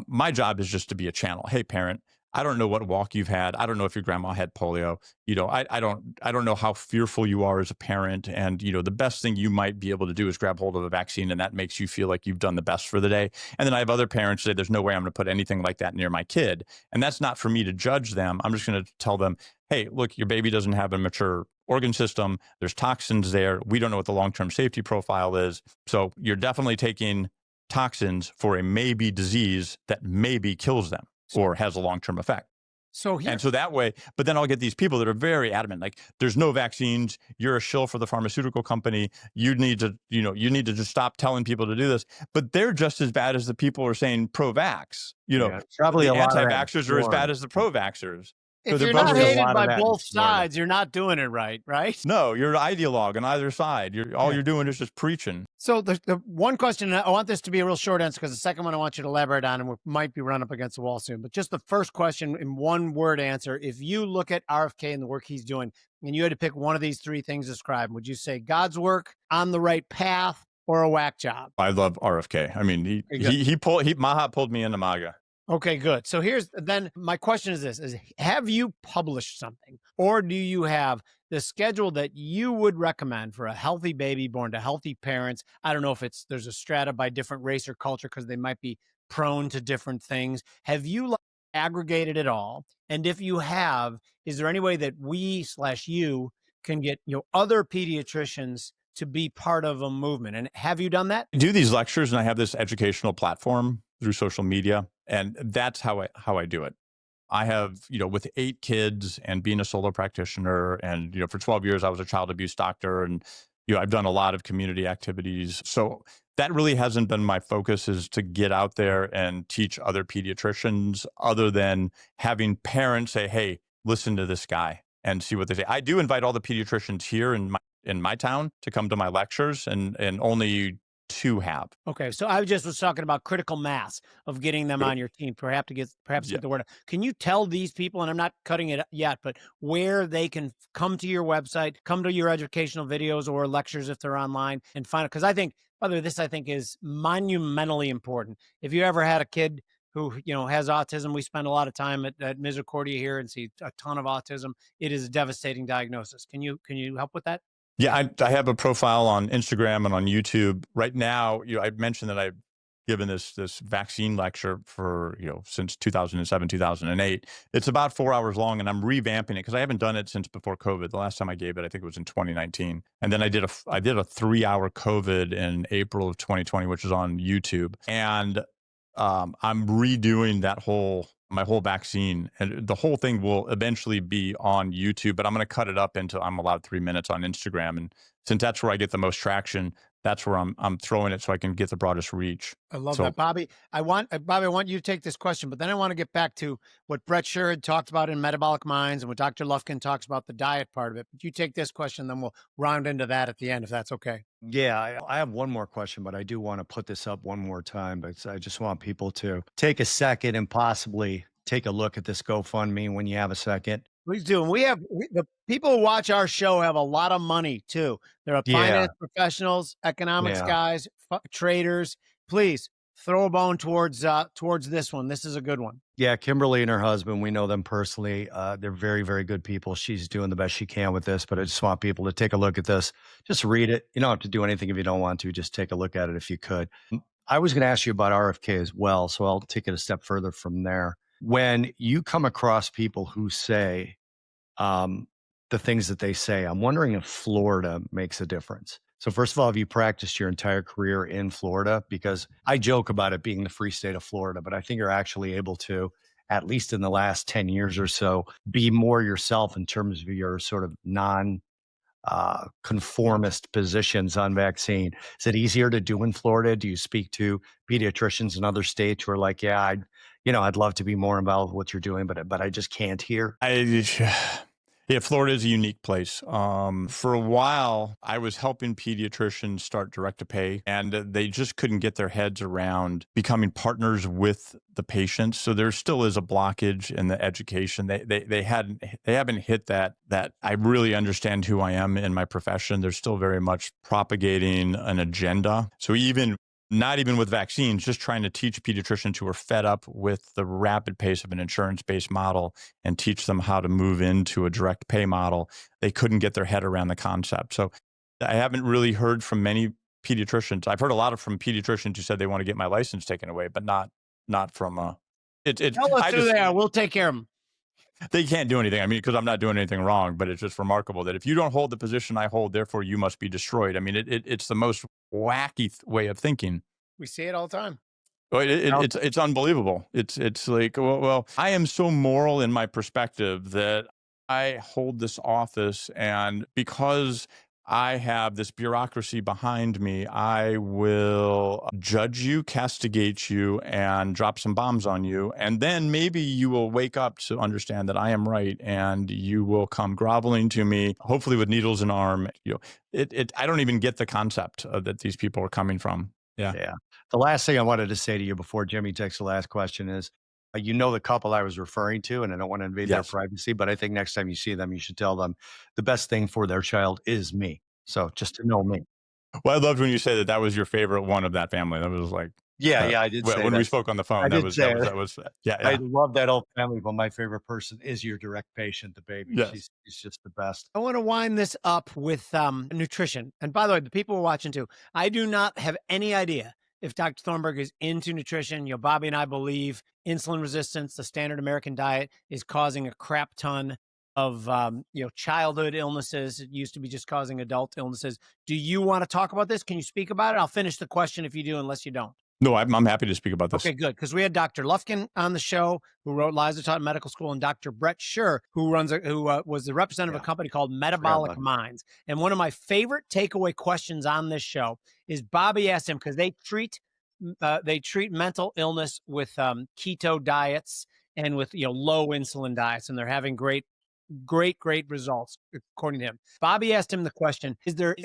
Speaker 1: my job is just to be a channel. Hey, parent, I don't know what walk you've had. I don't know if your grandma had polio. I don't know how fearful you are as a parent. And, the best thing you might be able to do is grab hold of a vaccine, and that makes you feel like you've done the best for the day. And then I have other parents say, there's no way I'm going to put anything like that near my kid. And that's not for me to judge them. I'm just going to tell them, hey, look, your baby doesn't have a mature organ system. There's toxins there. We don't know what the long-term safety profile is. So you're definitely taking toxins for a maybe disease that maybe kills them or has a long-term effect. And so that way, but then I'll get these people that are very adamant, like there's no vaccines. You're a shill for the pharmaceutical company. You need to just stop telling people to do this. But they're just as bad as the people who are saying pro-vax.
Speaker 2: Probably
Speaker 1: the
Speaker 2: a lot of
Speaker 1: anti-vaxxers are as bad as the pro-vaxxers.
Speaker 3: If
Speaker 1: they're
Speaker 3: you're
Speaker 1: both
Speaker 3: not
Speaker 2: Probably a
Speaker 3: hated
Speaker 2: lot of
Speaker 3: by
Speaker 2: that in
Speaker 3: both
Speaker 2: Florida.
Speaker 3: sides, you're not doing it right, right?
Speaker 1: No, you're an ideologue on either side. All
Speaker 3: Yeah.
Speaker 1: you're doing is just preaching.
Speaker 3: So the one question, I want this to be a real short answer because the second one I want you to elaborate on, and we might be run up against the wall soon. But just the first question in one word answer: if you look at RFK and the work he's doing, and you had to pick one of these three things to describe, would you say God's work, on the right path, or a whack job?
Speaker 1: I love RFK. I mean, Mahat pulled me into MAGA.
Speaker 3: Okay, good. So then my question is this: have you published something, or do you have the schedule that you would recommend for a healthy baby born to healthy parents? I don't know if there's a strata by different race or culture because they might be prone to different things. Have you aggregated it all? And if you have, is there any way that we/you can get other pediatricians to be part of a movement? And have you done that?
Speaker 1: I do these lectures, and I have this educational platform through social media, and that's how I do it. I have, with 8 kids and being a solo practitioner, and for 12 years I was a child abuse doctor, and I've done a lot of community activities. So that really hasn't been my focus, is to get out there and teach other pediatricians, other than having parents say, "Hey, listen to this guy," and see what they say. I do invite all the pediatricians here in my town to come to my lectures, and only 2 have.
Speaker 3: Okay, so I just was talking about critical mass of getting them on your team, perhaps get the word out. Can you tell these people, and I'm not cutting it yet, but where they can come to your website, come to your educational videos or lectures if they're online, and find it? Because I think, by the way, this I think is monumentally important. If you ever had a kid who has autism, we spend a lot of time at Misericordia here and see a ton of autism. It is a devastating diagnosis. Can you help with that?
Speaker 1: Yeah, I have a profile on Instagram and on YouTube. Right now, I mentioned that I've given this vaccine lecture for, since 2007, 2008. It's about 4 hours long, and I'm revamping it because I haven't done it since before COVID. The last time I gave it, I think it was in 2019. And then I did a 3-hour COVID in April of 2020, which is on YouTube. And I'm redoing my whole vaccine, and the whole thing will eventually be on YouTube, but I'm going to cut it up into, I'm allowed 3 minutes on Instagram. And since that's where I get the most traction, that's where I'm throwing it so I can get the broadest reach.
Speaker 3: I love that, Bobby. I want you to take this question, but then I want to get back to what Brett Scher had talked about in Metabolic Minds and what Dr. Lufkin talks about, the diet part of it. But you take this question, then we'll round into that at the end, if that's okay.
Speaker 2: Yeah, I have one more question, but I do want to put this up one more time. But I just want people to take a second and possibly take a look at this GoFundMe when you have a second.
Speaker 3: Please do. And the people who watch our show have a lot of money too. They're finance professionals, economics guys, traders. Please throw a bone towards this one. This is a good one.
Speaker 2: Yeah, Kimberly and her husband, we know them personally. They're very, very good people. She's doing the best she can with this, but I just want people to take a look at this. Just read it. You don't have to do anything if you don't want to. Just take a look at it if you could. I was going to ask you about RFK as well, so I'll take it a step further from there. When you come across people who say the things that they say, I'm wondering if Florida makes a difference. So first of all, have you practiced your entire career in Florida? Because I joke about it being the free state of Florida, but I think you're actually able to, at least in the last 10 years or so, be more yourself in terms of your sort of conformist positions on vaccine. Is it easier to do in Florida? Do you speak to pediatricians in other states who are like, yeah, I'd love to be more involved with what you're doing, but I just can't here?
Speaker 1: Yeah, Florida is a unique place. For a while, I was helping pediatricians start direct to pay, and they just couldn't get their heads around becoming partners with the patients. So there still is a blockage in the education. They haven't hit that I really understand who I am in my profession. They're still very much propagating an agenda. So not even with vaccines, just trying to teach pediatricians who are fed up with the rapid pace of an insurance-based model and teach them how to move into a direct pay model. They couldn't get their head around the concept. So I haven't really heard from many pediatricians. I've heard a lot from pediatricians who said they want to get my license taken away, but not from
Speaker 3: Tell us who they are. We'll take care of them.
Speaker 1: They can't do anything. I mean, because I'm not doing anything wrong, but it's just remarkable that if you don't hold the position I hold, therefore you must be destroyed. I mean, it's the most wacky way of thinking.
Speaker 3: We see it all the time.
Speaker 1: Well, it's unbelievable. It's like, well, I am so moral in my perspective that I hold this office, and because I have this bureaucracy behind me. I will judge you, castigate you, and drop some bombs on you. And then maybe you will wake up to understand that I am right, and you will come groveling to me, hopefully with needles in arm. I don't even get the concept that these people are coming from. Yeah.
Speaker 2: Yeah. The last thing I wanted to say to you before Jimmy takes the last question is, you know the couple I was referring to, and I don't want to invade their
Speaker 1: Yes.
Speaker 2: privacy, but I think next time you see them, you should tell them the best thing for their child is me. So just to know me.
Speaker 1: Well, I loved when you said that that was your favorite one of that family. That was like,
Speaker 2: Yeah, I did say
Speaker 1: when
Speaker 2: that.
Speaker 1: we spoke on the phone,
Speaker 2: I
Speaker 1: that
Speaker 2: did say it.
Speaker 1: was, yeah.
Speaker 2: I love that whole family, but my favorite person is your direct patient, the baby.
Speaker 1: Yes.
Speaker 2: She's just the best.
Speaker 3: I want to wind this up with nutrition. And by the way, the people who are watching too, I do not have any idea if Dr. Thornburg is into nutrition. Bobby and I believe insulin resistance, the standard American diet, is causing a crap ton of childhood illnesses. It used to be just causing adult illnesses. Do you want to talk about this? Can you speak about it? I'll finish the question if you do, unless you don't.
Speaker 1: No, I'm happy to speak about this.
Speaker 3: Okay, good. Because we had Dr. Lufkin on the show, who wrote Lies Are Taught in Medical School, and Dr. Brett Scher, who was the representative of a company called Metabolic Minds. And one of my favorite takeaway questions on this show is Bobby asked him, because they treat mental illness with keto diets and with low insulin diets, and they're having great results according to him. Bobby asked him the question, is there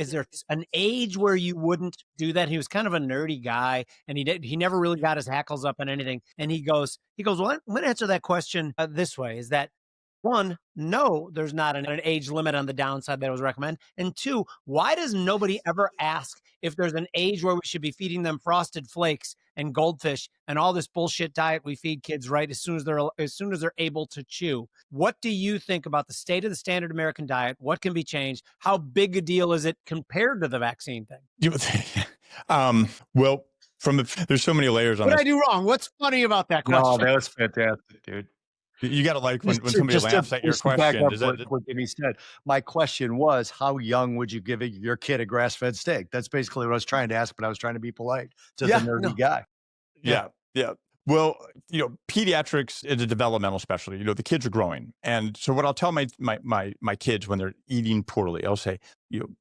Speaker 3: an age where you wouldn't do that? He was kind of a nerdy guy, and he never really got his hackles up on anything. And he goes, well, I'm going to answer that question this way, is that one, no, there's not an age limit on the downside that I was recommend. And two, why does nobody ever ask if there's an age where we should be feeding them Frosted Flakes and goldfish and all this bullshit diet we feed kids right as soon as they're able to chew? What do you think about the state of the standard American diet? What can be changed? How big a deal is it compared to the vaccine thing?
Speaker 1: Well, there's so many layers on
Speaker 3: this.
Speaker 1: What
Speaker 3: did I do wrong? What's funny about that question?
Speaker 2: No, that was fantastic, dude.
Speaker 1: You got to like when somebody laughs at your question.
Speaker 2: What Jimmy said. My question was, how young would you give your kid a grass-fed steak? That's basically what I was trying to ask, but I was trying to be polite to the nerdy guy.
Speaker 1: Yeah. Well, pediatrics is a developmental specialty. The kids are growing, and so what I'll tell my kids when they're eating poorly, I'll say,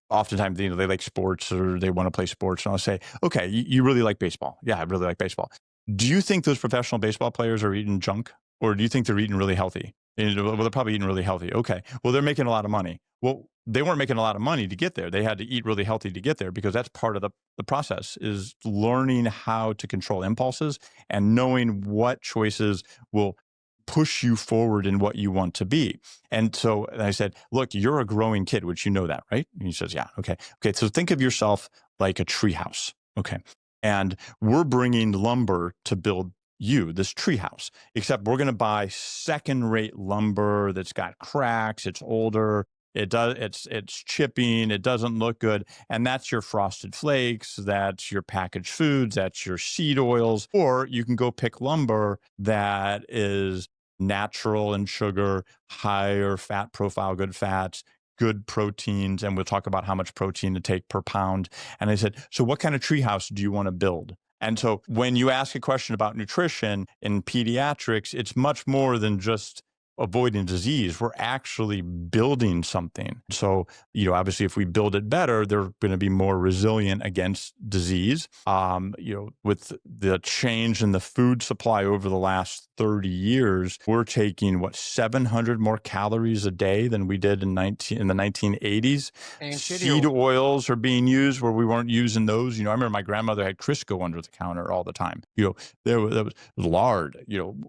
Speaker 1: oftentimes they like sports or they want to play sports, and I'll say, okay, you really like baseball? Yeah, I really like baseball. Do you think those professional baseball players are eating junk? Or do you think they're eating really healthy? Well, they're probably eating really healthy. Okay. Well, they're making a lot of money. Well, they weren't making a lot of money to get there. They had to eat really healthy to get there, because that's part of the process, is learning how to control impulses and knowing what choices will push you forward in what you want to be. And so I said, look, you're a growing kid, which you know that, right? And he says, yeah. Okay. So think of yourself like a treehouse. Okay. And we're bringing lumber to build this treehouse, except we're going to buy second-rate lumber that's got cracks, it's older, it's chipping, it doesn't look good, and that's your Frosted Flakes, that's your packaged foods, that's your seed oils. Or you can go pick lumber that is natural in sugar, higher fat profile, good fats, good proteins, and we'll talk about how much protein to take per pound. And I said, so what kind of treehouse do you want to build? And so when you ask a question about nutrition in pediatrics, it's much more than just avoiding disease. We're actually building something. So, obviously, if we build it better, they're going to be more resilient against disease. With the change in the food supply over the last 30 years, we're taking 700 more calories a day than we did in the 1980s.
Speaker 3: And
Speaker 1: seed oils are being used where we weren't using those. I remember my grandmother had Crisco under the counter all the time. There was lard.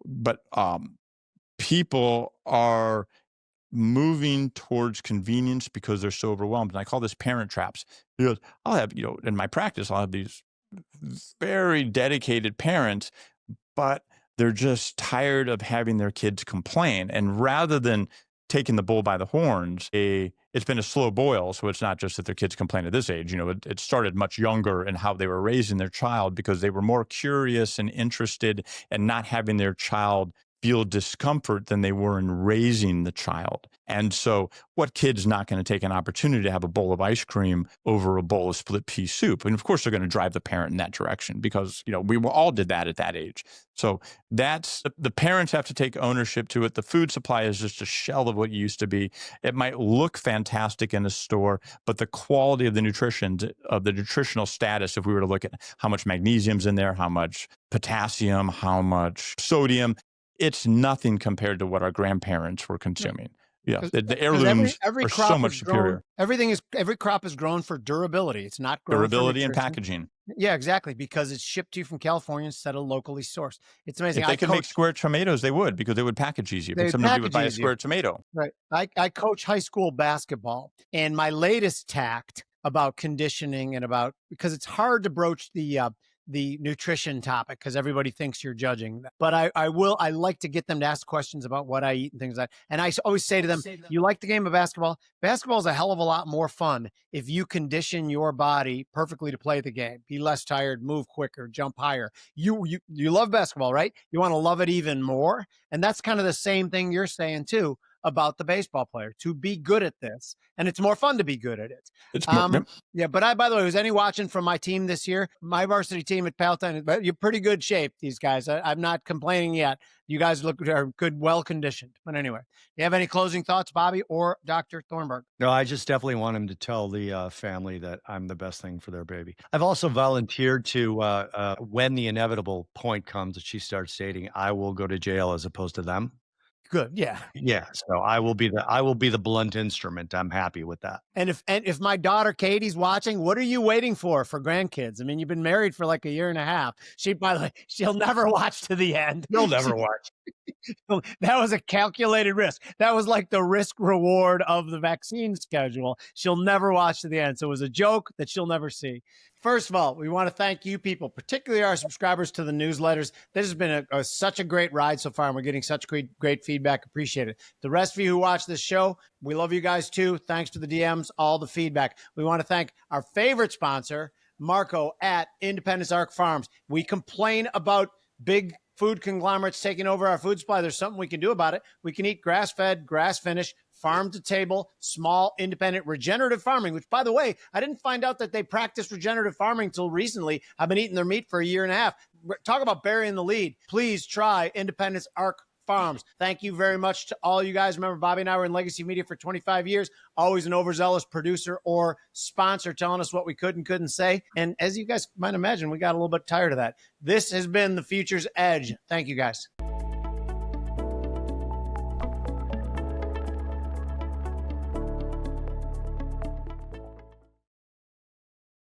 Speaker 1: But people are moving towards convenience because they're so overwhelmed. And I call this parent traps. I'll have, in my practice, I'll have these very dedicated parents, but they're just tired of having their kids complain. And rather than taking the bull by the horns, it's been a slow boil. So it's not just that their kids complain at this age. It started much younger in how they were raising their child, because they were more curious and interested in not having their child feel discomfort than they were in raising the child. And so what kid's not going to take an opportunity to have a bowl of ice cream over a bowl of split pea soup? And of course, they're going to drive the parent in that direction because, we all did that at that age. So that's the parents have to take ownership to it. The food supply is just a shell of what it used to be. It might look fantastic in a store, but the quality of the nutritional status, if we were to look at how much magnesium's in there, how much potassium, how much sodium, it's nothing compared to what our grandparents were consuming. Yeah, the heirlooms
Speaker 3: every
Speaker 1: are
Speaker 3: crop
Speaker 1: so much
Speaker 3: is
Speaker 1: superior.
Speaker 3: grown, every crop is grown for durability. It's not grown
Speaker 1: Durability
Speaker 3: for
Speaker 1: and packaging.
Speaker 3: Yeah, exactly, because it's shipped to you from California instead of locally sourced. It's amazing.
Speaker 1: If they could make square tomatoes, they would, because they would package easier. Because somebody would buy a square tomato.
Speaker 3: Right. I coach high school basketball, and my latest tact about conditioning and because it's hard to broach the nutrition topic because everybody thinks you're judging. But I like to get them to ask questions about what I eat and things like that. And I always say to them, you like the game of basketball? Basketball is a hell of a lot more fun if you condition your body perfectly to play the game. Be less tired, move quicker, jump higher. You love basketball, right? You want to love it even more. And that's kind of the same thing you're saying too about the baseball player, to be good at this. And it's more fun to be good at it.
Speaker 1: It's more,
Speaker 3: Yeah, but by the way, was any watching from my team this year? My varsity team at Palatine, you're pretty good shape, these guys. I'm not complaining yet. You guys are good, well-conditioned. But anyway, do you have any closing thoughts, Bobby or Dr. Thornburg?
Speaker 2: No, I just definitely want him to tell the family that I'm the best thing for their baby. I've also volunteered to, when the inevitable point comes that she starts dating, I will go to jail as opposed to them.
Speaker 3: Good. Yeah.
Speaker 2: Yeah. So I will be the blunt instrument. I'm happy with that.
Speaker 3: And if my daughter Katie's watching, what are you waiting for grandkids? I mean, you've been married for like a year and a half. By the way, she'll never watch to the end.
Speaker 2: You'll never watch.
Speaker 3: That was a calculated risk. That was like the risk reward of the vaccine schedule. She'll never watch to the end. So it was a joke that she'll never see. First of all, we want to thank you people, particularly our subscribers to the newsletters. This has been such a great ride so far, and we're getting such great feedback. Appreciate it. The rest of you who watch this show, we love you guys too. Thanks for the DMs, all the feedback. We want to thank our favorite sponsor, Marco at Independence Arc Farms. We complain about big food conglomerates taking over our food supply. There's something we can do about it. We can eat grass-fed, grass-finished, farm-to-table, small, independent, regenerative farming, which, by the way, I didn't find out that they practice regenerative farming until recently. I've been eating their meat for a year and a half. Talk about burying the lead. Please try Independence Arc Farms. Thank you very much to all you guys. Remember, Bobby and I were in legacy media for 25 years, always an overzealous producer or sponsor telling us what we could and couldn't say. And as you guys might imagine, we got a little bit tired of that. This has been the Future's Edge. Thank you, guys.